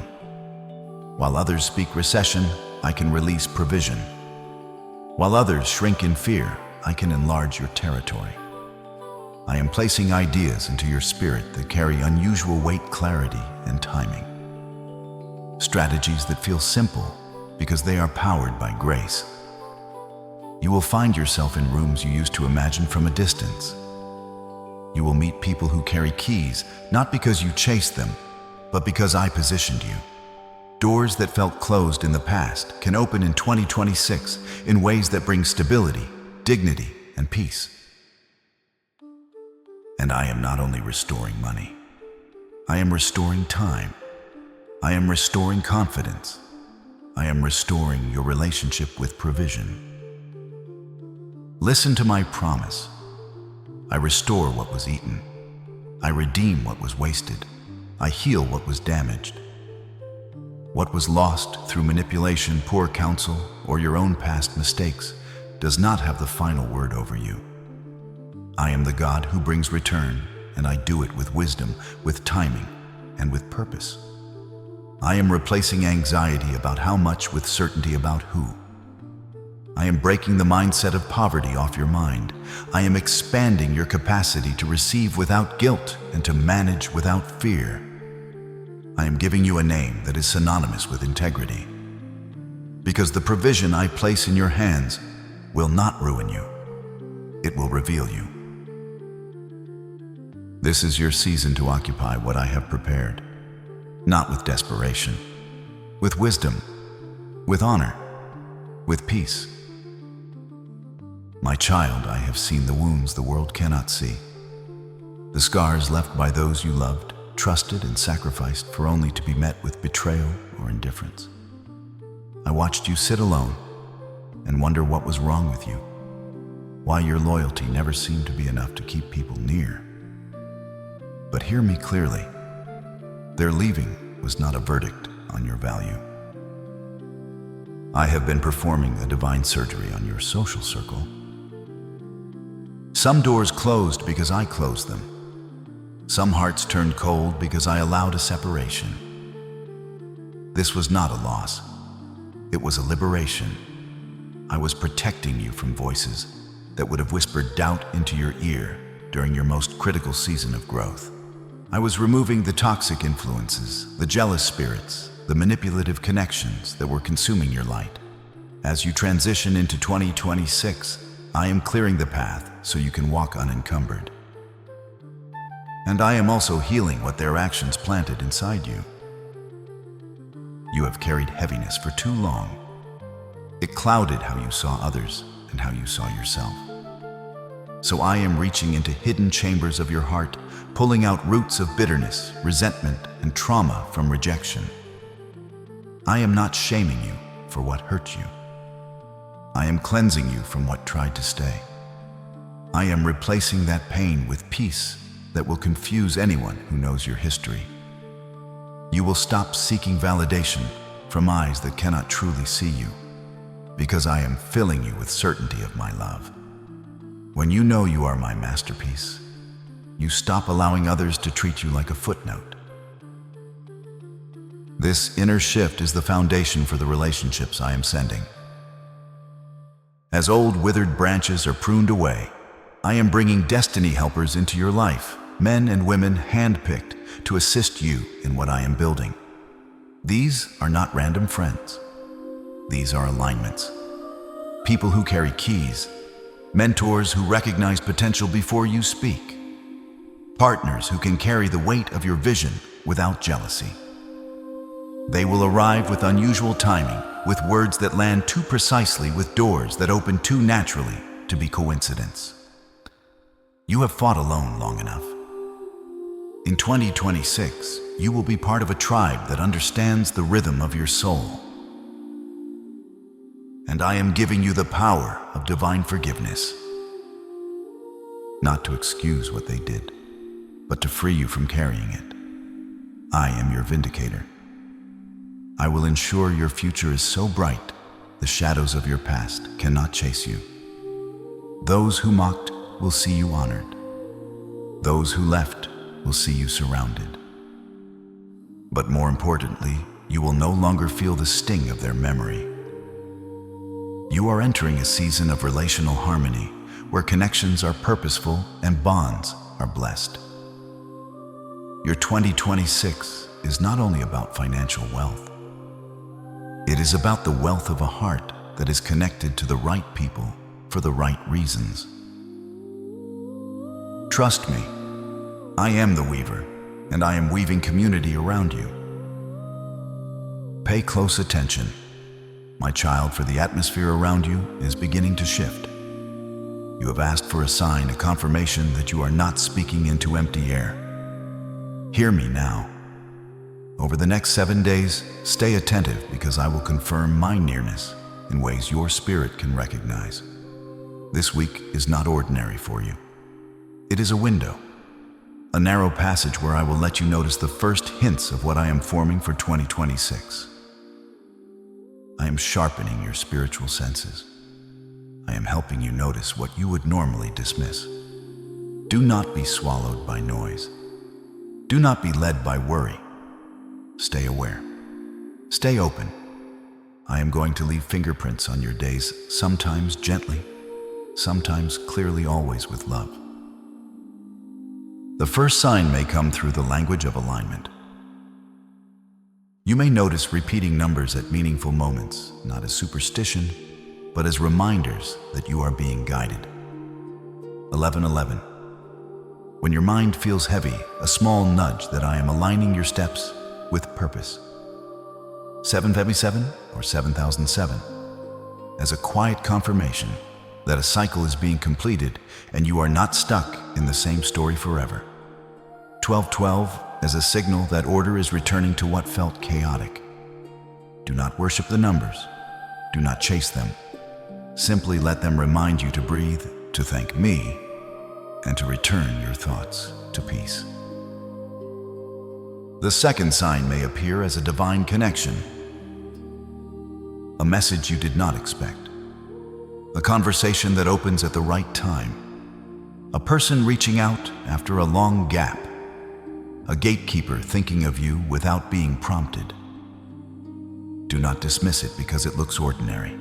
While others speak recession, I can release provision. While others shrink in fear, I can enlarge your territory. I am placing ideas into your spirit that carry unusual weight, clarity, and timing. Strategies that feel simple because they are powered by grace. You will find yourself in rooms you used to imagine from a distance. You will meet people who carry keys, not because you chased them, but because I positioned you. Doors that felt closed in the past can open in 2026 in ways that bring stability, dignity, and peace. And I am not only restoring money. I am restoring time. I am restoring confidence. I am restoring your relationship with provision. Listen to my promise. I restore what was eaten. I redeem what was wasted. I heal what was damaged. What was lost through manipulation, poor counsel, or your own past mistakes does not have the final word over you. I am the God who brings return, and I do it with wisdom, with timing, and with purpose. I am replacing anxiety about how much with certainty about who. I am breaking the mindset of poverty off your mind. I am expanding your capacity to receive without guilt and to manage without fear. I am giving you a name that is synonymous with integrity. Because the provision I place in your hands will not ruin you. It will reveal you. This is your season to occupy what I have prepared, not with desperation, with wisdom, with honor, with peace. My child, I have seen the wounds the world cannot see, the scars left by those you loved, trusted, and sacrificed for only to be met with betrayal or indifference. I watched you sit alone and wonder what was wrong with you, why your loyalty never seemed to be enough to keep people near. But hear me clearly. Their leaving was not a verdict on your value. I have been performing a divine surgery on your social circle. Some doors closed because I closed them. Some hearts turned cold because I allowed a separation. This was not a loss. It was a liberation. I was protecting you from voices that would have whispered doubt into your ear during your most critical season of growth. I was removing the toxic influences, the jealous spirits, the manipulative connections that were consuming your light. As you transition into 2026, I am clearing the path so you can walk unencumbered. And I am also healing what their actions planted inside you. You have carried heaviness for too long. It clouded how you saw others and how you saw yourself. So I am reaching into hidden chambers of your heart, pulling out roots of bitterness, resentment, and trauma from rejection. I am not shaming you for what hurt you. I am cleansing you from what tried to stay. I am replacing that pain with peace that will confuse anyone who knows your history. You will stop seeking validation from eyes that cannot truly see you, because I am filling you with certainty of my love. When you know you are my masterpiece, you stop allowing others to treat you like a footnote. This inner shift is the foundation for the relationships I am sending. As old withered branches are pruned away, I am bringing destiny helpers into your life, men and women handpicked to assist you in what I am building. These are not random friends. These are alignments. People who carry keys, mentors who recognize potential before you speak, partners who can carry the weight of your vision without jealousy. They will arrive with unusual timing, with words that land too precisely, with doors that open too naturally to be coincidence. You have fought alone long enough. In 2026, you will be part of a tribe that understands the rhythm of your soul. And I am giving you the power of divine forgiveness. Not to excuse what they did, but to free you from carrying it. I am your vindicator. I will ensure your future is so bright, the shadows of your past cannot chase you. Those who mocked will see you honored. Those who left will see you surrounded. But more importantly, you will no longer feel the sting of their memory. You are entering a season of relational harmony, where connections are purposeful and bonds are blessed. Your 2026 is not only about financial wealth. It is about the wealth of a heart that is connected to the right people for the right reasons. Trust me, I am the weaver, and I am weaving community around you. Pay close attention, my child, for the atmosphere around you is beginning to shift. You have asked for a sign, a confirmation that you are not speaking into empty air. Hear me now. Over the next 7 days, stay attentive, because I will confirm my nearness in ways your spirit can recognize. This week is not ordinary for you. It is a window, a narrow passage where I will let you notice the first hints of what I am forming for 2026. I am sharpening your spiritual senses. I am helping you notice what you would normally dismiss. Do not be swallowed by noise. Do not be led by worry. Stay aware. Stay open. I am going to leave fingerprints on your days, sometimes gently, sometimes clearly, always with love. The first sign may come through the language of alignment. You may notice repeating numbers at meaningful moments, not as superstition, but as reminders that you are being guided. 1111. When your mind feels heavy, a small nudge that I am aligning your steps with purpose. 757 or 7007, as a quiet confirmation that a cycle is being completed and you are not stuck in the same story forever. 1212, as a signal that order is returning to what felt chaotic. Do not worship the numbers. Do not chase them. Simply let them remind you to breathe, to thank me, and to return your thoughts to peace. The second sign may appear as a divine connection, a message you did not expect, a conversation that opens at the right time, a person reaching out after a long gap, a gatekeeper thinking of you without being prompted. Do not dismiss it because it looks ordinary.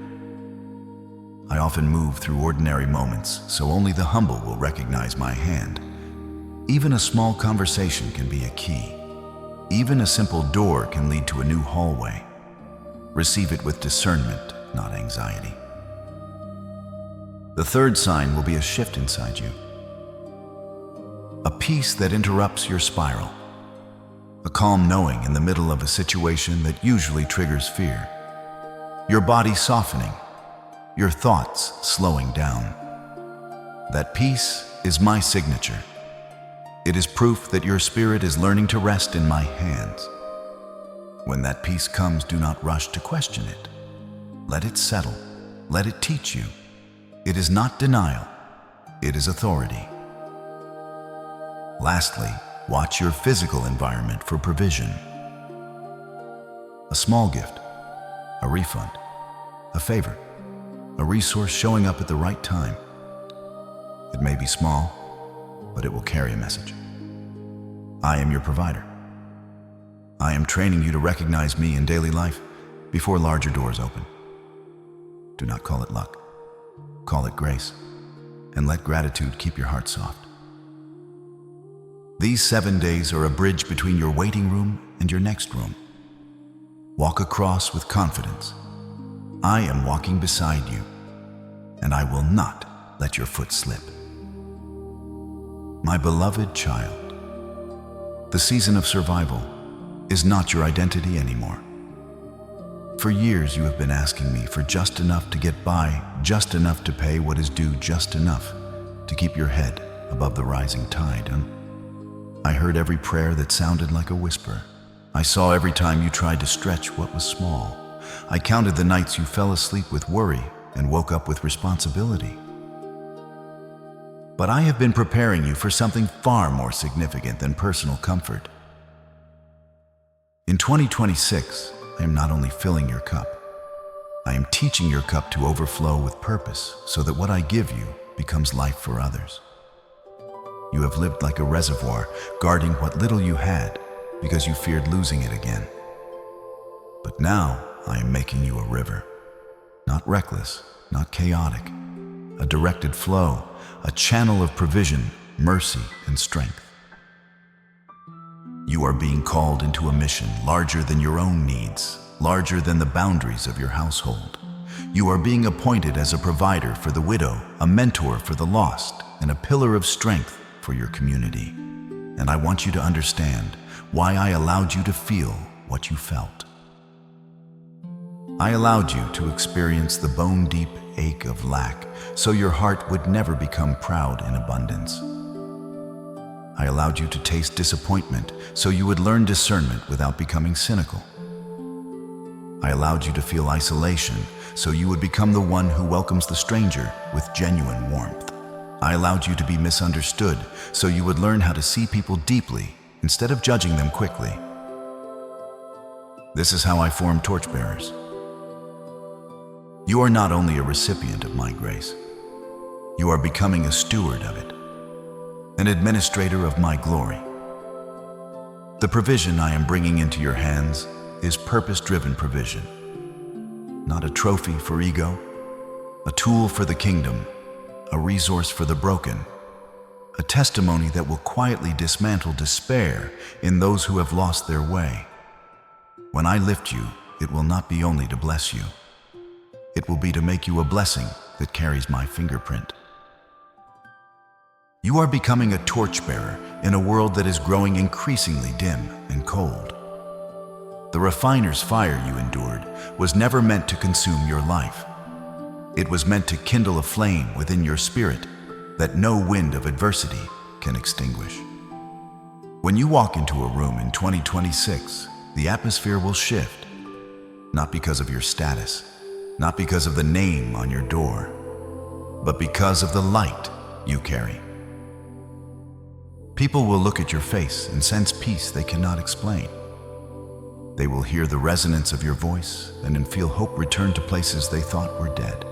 I often move through ordinary moments, so only the humble will recognize my hand. Even a small conversation can be a key. Even a simple door can lead to a new hallway. Receive it with discernment, not anxiety. The third sign will be a shift inside you. A peace that interrupts your spiral. A calm knowing in the middle of a situation that usually triggers fear. Your body softening, your thoughts slowing down. That peace is my signature. It is proof that your spirit is learning to rest in my hands. When that peace comes, do not rush to question it. Let it settle. Let it teach you. It is not denial. It is authority. Lastly, watch your physical environment for provision. A small gift, a refund, a favor, a resource showing up at the right time. It may be small, but it will carry a message. I am your provider. I am training you to recognize me in daily life before larger doors open. Do not call it luck. Call it grace, and let gratitude keep your heart soft. These 7 days are a bridge between your waiting room and your next room. Walk across with confidence. I am walking beside you, and I will not let your foot slip. My beloved child, the season of survival is not your identity anymore. For years you have been asking me for just enough to get by, just enough to pay what is due, just enough to keep your head above the rising tide. And I heard every prayer that sounded like a whisper. I saw every time you tried to stretch what was small. I counted the nights you fell asleep with worry and woke up with responsibility. But I have been preparing you for something far more significant than personal comfort. In 2026, I am not only filling your cup, I am teaching your cup to overflow with purpose so that what I give you becomes life for others. You have lived like a reservoir, guarding what little you had because you feared losing it again. But now I am making you a river, not reckless, not chaotic, a directed flow, a channel of provision, mercy, and strength. You are being called into a mission larger than your own needs, larger than the boundaries of your household. You are being appointed as a provider for the widow, a mentor for the lost, and a pillar of strength for your community. And I want you to understand why I allowed you to feel what you felt. I allowed you to experience the bone-deep ache of lack so your heart would never become proud in abundance. I allowed you to taste disappointment so you would learn discernment without becoming cynical. I allowed you to feel isolation so you would become the one who welcomes the stranger with genuine warmth. I allowed you to be misunderstood so you would learn how to see people deeply instead of judging them quickly. This is how I form torchbearers. You are not only a recipient of my grace, you are becoming a steward of it, an administrator of my glory. The provision I am bringing into your hands is purpose-driven provision, not a trophy for ego, a tool for the kingdom, a resource for the broken, a testimony that will quietly dismantle despair in those who have lost their way. When I lift you, it will not be only to bless you. It will be to make you a blessing that carries my fingerprint. You are becoming a torchbearer in a world that is growing increasingly dim and cold. The refiner's fire you endured was never meant to consume your life. It was meant to kindle a flame within your spirit that no wind of adversity can extinguish. When you walk into a room in 2026, the atmosphere will shift, not because of your status, not because of the name on your door, but because of the light you carry. People will look at your face and sense peace they cannot explain. They will hear the resonance of your voice and then feel hope return to places they thought were dead.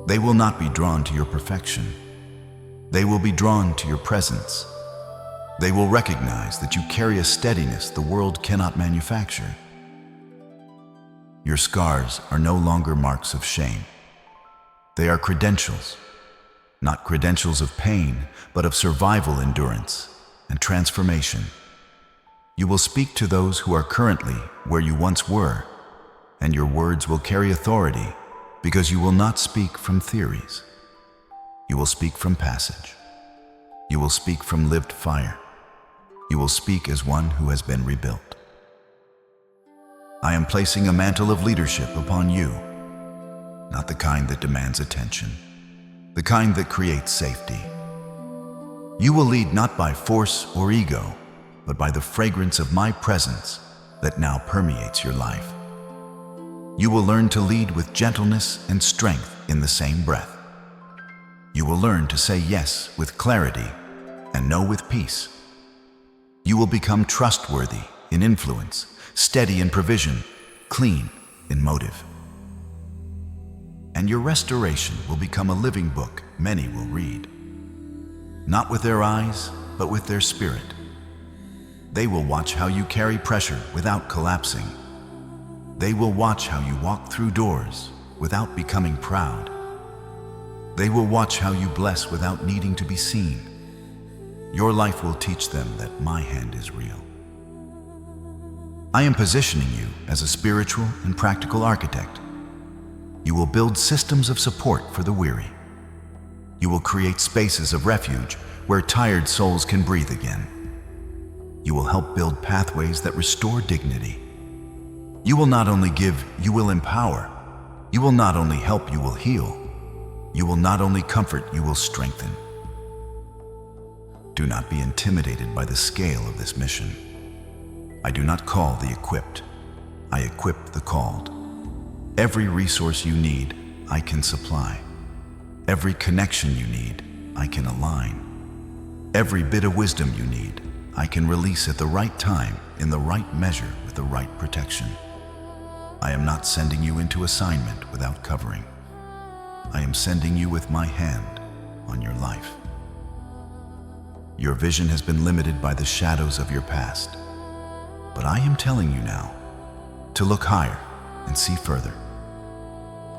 They will not be drawn to your perfection. They will be drawn to your presence. They will recognize that you carry a steadiness the world cannot manufacture. Your scars are no longer marks of shame. They are credentials, not credentials of pain, but of survival endurance and transformation. You will speak to those who are currently where you once were, and your words will carry authority because you will not speak from theories. You will speak from passage. You will speak from lived fire. You will speak as one who has been rebuilt. I am placing a mantle of leadership upon you, not the kind that demands attention, the kind that creates safety. You will lead not by force or ego, but by the fragrance of my presence that now permeates your life. You will learn to lead with gentleness and strength in the same breath. You will learn to say yes with clarity and no with peace. You will become trustworthy in influence, steady in provision, clean in motive. And your restoration will become a living book many will read, not with their eyes, but with their spirit. They will watch how you carry pressure without collapsing. They will watch how you walk through doors without becoming proud. They will watch how you bless without needing to be seen. Your life will teach them that my hand is real. I am positioning you as a spiritual and practical architect. You will build systems of support for the weary. You will create spaces of refuge where tired souls can breathe again. You will help build pathways that restore dignity. You will not only give, you will empower. You will not only help, you will heal. You will not only comfort, you will strengthen. Do not be intimidated by the scale of this mission. I do not call the equipped. I equip the called. Every resource you need, I can supply. Every connection you need, I can align. Every bit of wisdom you need, I can release at the right time, in the right measure, with the right protection. I am not sending you into assignment without covering. I am sending you with my hand on your life. Your vision has been limited by the shadows of your past, but I am telling you now to look higher and see further.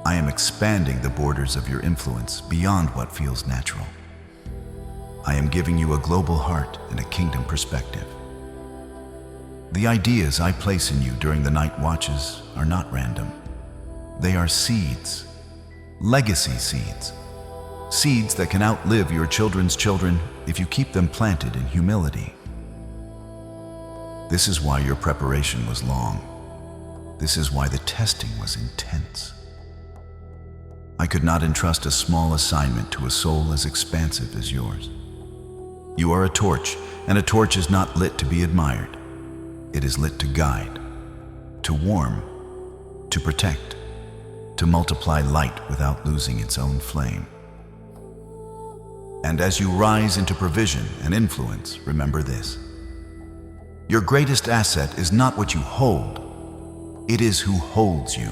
I am expanding the borders of your influence beyond what feels natural. I am giving you a global heart and a kingdom perspective. The ideas I place in you during the night watches are not random. They are seeds, legacy seeds, seeds that can outlive your children's children if you keep them planted in humility. This is why your preparation was long. This is why the testing was intense. I could not entrust a small assignment to a soul as expansive as yours. You are a torch, and a torch is not lit to be admired. It is lit to guide, to warm, to protect, to multiply light without losing its own flame. And as you rise into provision and influence, remember this. Your greatest asset is not what you hold, it is who holds you.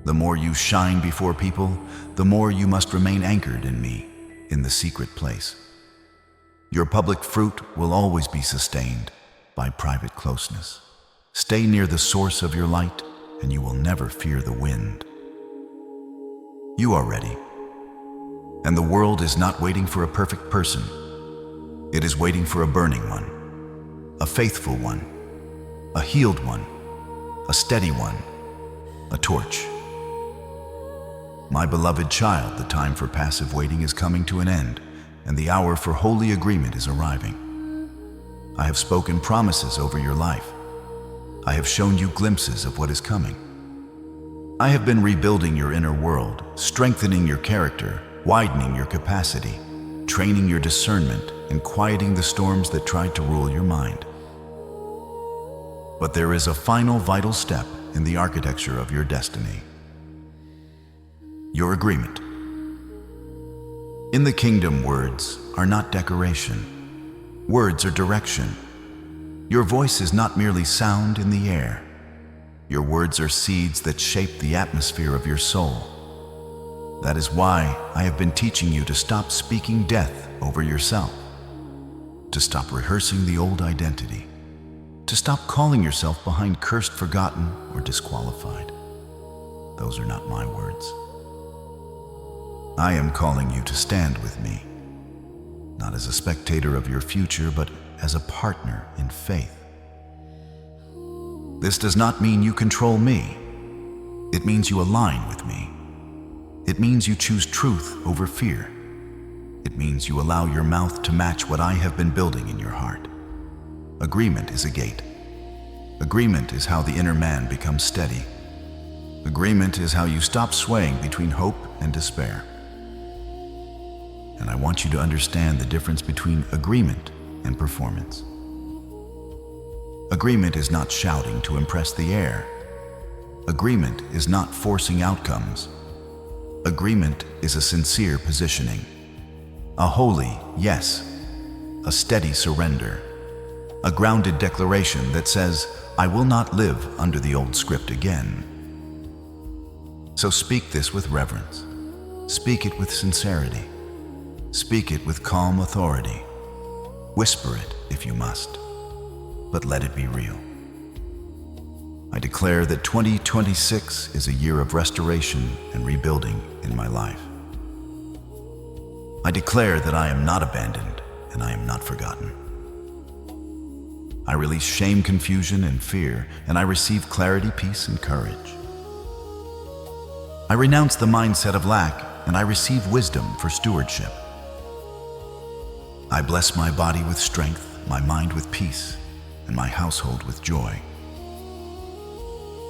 The more you shine before people, the more you must remain anchored in me, in the secret place. Your public fruit will always be sustained by private closeness. Stay near the source of your light, and you will never fear the wind. You are ready. And the world is not waiting for a perfect person. It is waiting for a burning one, a faithful one, a healed one, a steady one, a torch. My beloved child, the time for passive waiting is coming to an end, and the hour for holy agreement is arriving. I have spoken promises over your life. I have shown you glimpses of what is coming. I have been rebuilding your inner world, strengthening your character, widening your capacity, training your discernment, and quieting the storms that tried to rule your mind. But there is a final vital step in the architecture of your destiny. Your agreement. In the kingdom, words are not decoration. Words are direction. Your voice is not merely sound in the air. Your words are seeds that shape the atmosphere of your soul. That is why I have been teaching you to stop speaking death over yourself, to stop rehearsing the old identity, to stop calling yourself behind cursed, forgotten, or disqualified. Those are not my words. I am calling you to stand with me, not as a spectator of your future, but as a partner in faith. This does not mean you control me. It means you align with me. It means you choose truth over fear. It means you allow your mouth to match what I have been building in your heart. Agreement is a gate. Agreement is how the inner man becomes steady. Agreement is how you stop swaying between hope and despair. And I want you to understand the difference between agreement and performance. Agreement is not shouting to impress the air. Agreement is not forcing outcomes. Agreement is a sincere positioning, a holy yes, a steady surrender, a grounded declaration that says, I will not live under the old script again. So speak this with reverence. Speak it with sincerity. Speak it with calm authority. Whisper it if you must, but let it be real. I declare that 2026 is a year of restoration and rebuilding in my life. I declare that I am not abandoned and I am not forgotten. I release shame, confusion, and fear, and I receive clarity, peace, and courage. I renounce the mindset of lack, and I receive wisdom for stewardship. I bless my body with strength, my mind with peace, and my household with joy.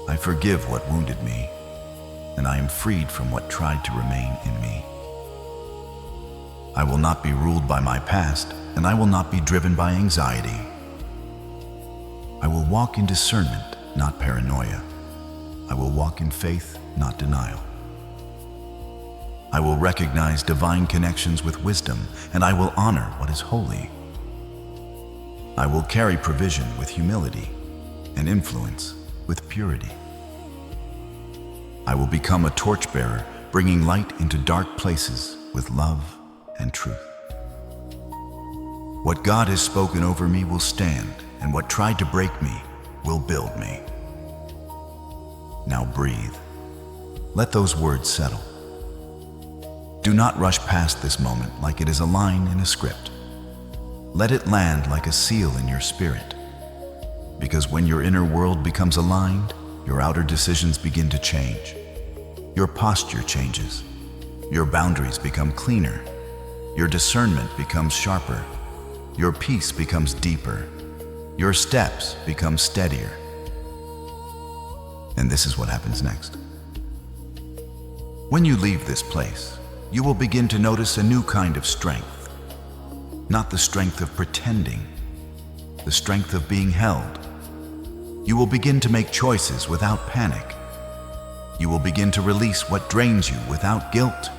I forgive what wounded me, and I am freed from what tried to remain in me. I will not be ruled by my past, and I will not be driven by anxiety. I will walk in discernment, not paranoia. I will walk in faith, not denial. I will recognize divine connections with wisdom, and I will honor what is holy. I will carry provision with humility and influence with purity. I will become a torchbearer, bringing light into dark places with love and truth. What God has spoken over me will stand, and what tried to break me will build me. Now breathe. Let those words settle. Do not rush past this moment like it is a line in a script. Let it land like a seal in your spirit. Because when your inner world becomes aligned, your outer decisions begin to change. Your posture changes. Your boundaries become cleaner. Your discernment becomes sharper. Your peace becomes deeper. Your steps become steadier. And this is what happens next. When you leave this place, you will begin to notice a new kind of strength. Not the strength of pretending, the strength of being held. You will begin to make choices without panic. You will begin to release what drains you without guilt.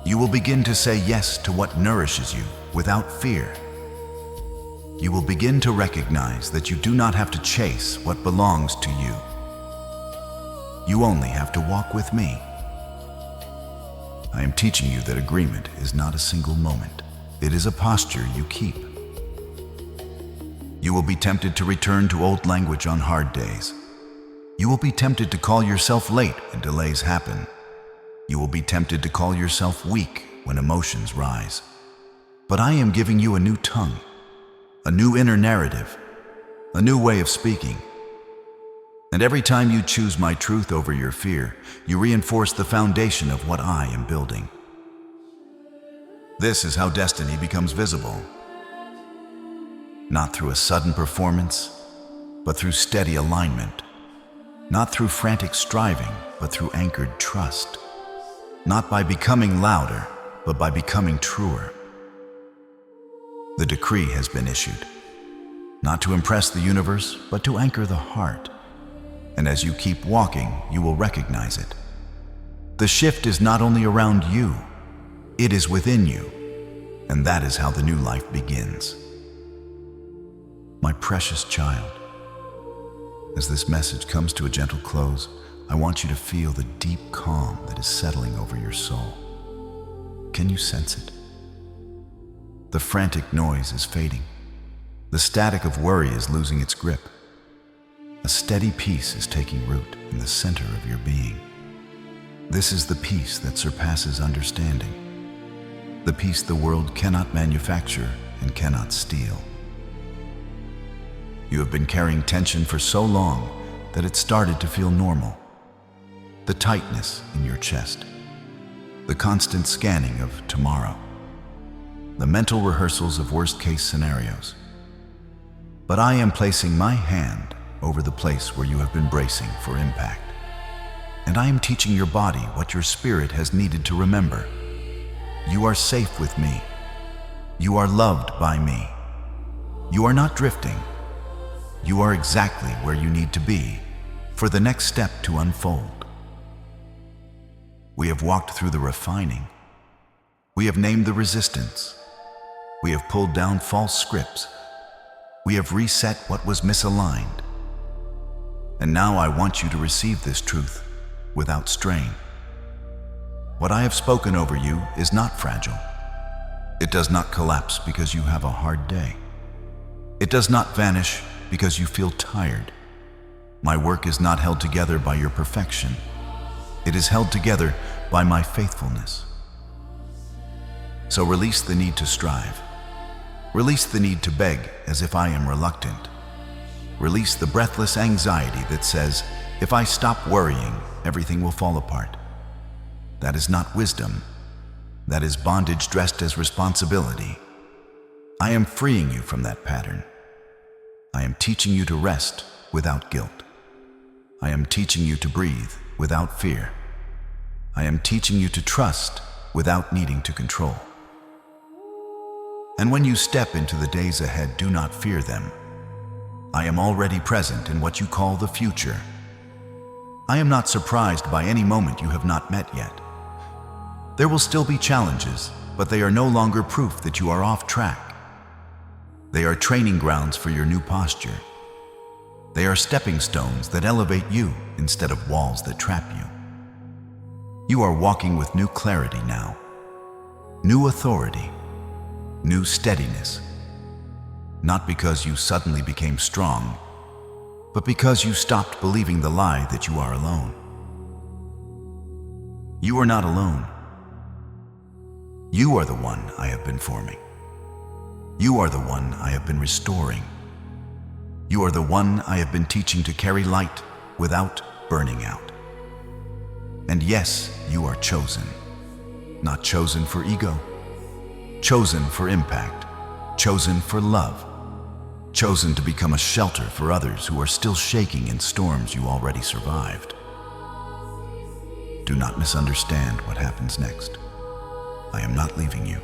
You will begin to say yes to what nourishes you without fear. You will begin to recognize that you do not have to chase what belongs to you. You only have to walk with me. I am teaching you that agreement is not a single moment. It is a posture you keep. You will be tempted to return to old language on hard days. You will be tempted to call yourself late when delays happen. You will be tempted to call yourself weak when emotions rise. But I am giving you a new tongue, a new inner narrative, a new way of speaking. And every time you choose my truth over your fear, you reinforce the foundation of what I am building. This is how destiny becomes visible. Not through a sudden performance, but through steady alignment. Not through frantic striving, but through anchored trust. Not by becoming louder, but by becoming truer. The decree has been issued, not to impress the universe, but to anchor the heart. And as you keep walking, you will recognize it. The shift is not only around you, it is within you, and that is how the new life begins. My precious child, as this message comes to a gentle close, I want you to feel the deep calm that is settling over your soul. Can you sense it? The frantic noise is fading. The static of worry is losing its grip. A steady peace is taking root in the center of your being. This is the peace that surpasses understanding, the peace the world cannot manufacture and cannot steal. You have been carrying tension for so long that it started to feel normal. The tightness in your chest, the constant scanning of tomorrow, the mental rehearsals of worst-case scenarios. But I am placing my hand over the place where you have been bracing for impact. And I am teaching your body what your spirit has needed to remember. You are safe with me. You are loved by me. You are not drifting. You are exactly where you need to be for the next step to unfold. We have walked through the refining. We have named the resistance. We have pulled down false scripts. We have reset what was misaligned. And now I want you to receive this truth without strain. What I have spoken over you is not fragile. It does not collapse because you have a hard day. It does not vanish because you feel tired. My work is not held together by your perfection. It is held together by my faithfulness. So release the need to strive. Release the need to beg as if I am reluctant. Release the breathless anxiety that says, if I stop worrying, everything will fall apart. That is not wisdom. That is bondage dressed as responsibility. I am freeing you from that pattern. I am teaching you to rest without guilt. I am teaching you to breathe without fear. I am teaching you to trust without needing to control. And when you step into the days ahead, do not fear them. I am already present in what you call the future. I am not surprised by any moment you have not met yet. There will still be challenges, but they are no longer proof that you are off track. They are training grounds for your new posture. They are stepping stones that elevate you instead of walls that trap you. You are walking with new clarity now, new authority, new steadiness. Not because you suddenly became strong, but because you stopped believing the lie that you are alone. You are not alone. You are the one I have been forming. You are the one I have been restoring. You are the one I have been teaching to carry light without burning out. And yes, you are chosen. Not chosen for ego. Chosen for impact. Chosen for love. Chosen to become a shelter for others who are still shaking in storms you already survived. Do not misunderstand what happens next. I am not leaving you.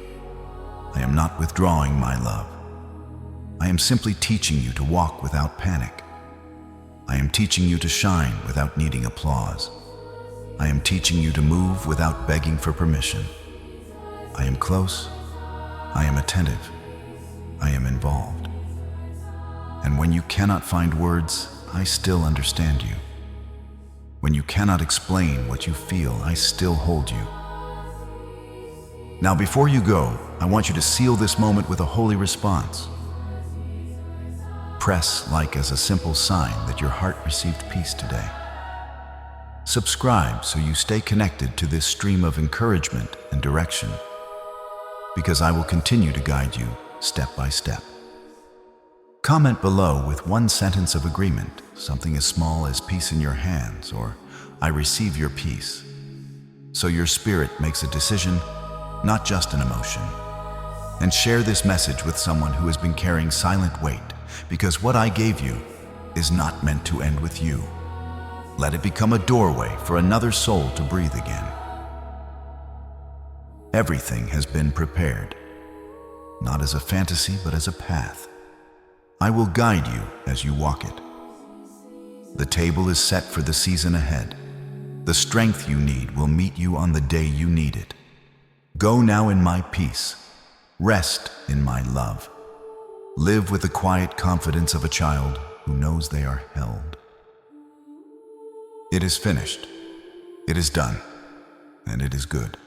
I am not withdrawing my love. I am simply teaching you to walk without panic. I am teaching you to shine without needing applause. I am teaching you to move without begging for permission. I am close. I am attentive. I am involved. And when you cannot find words, I still understand you. When you cannot explain what you feel, I still hold you. Now, before you go, I want you to seal this moment with a holy response. Press like as a simple sign that your heart received peace today. Subscribe so you stay connected to this stream of encouragement and direction, because I will continue to guide you step by step. Comment below with one sentence of agreement, something as small as peace in your hands or I receive your peace. So your spirit makes a decision, not just an emotion. And share this message with someone who has been carrying silent weight, because what I gave you is not meant to end with you. Let it become a doorway for another soul to breathe again. Everything has been prepared, not as a fantasy, but as a path. I will guide you as you walk it. The table is set for the season ahead. The strength you need will meet you on the day you need it. Go now in my peace. Rest in my love. Live with the quiet confidence of a child who knows they are held. It is finished. It is done. And it is good.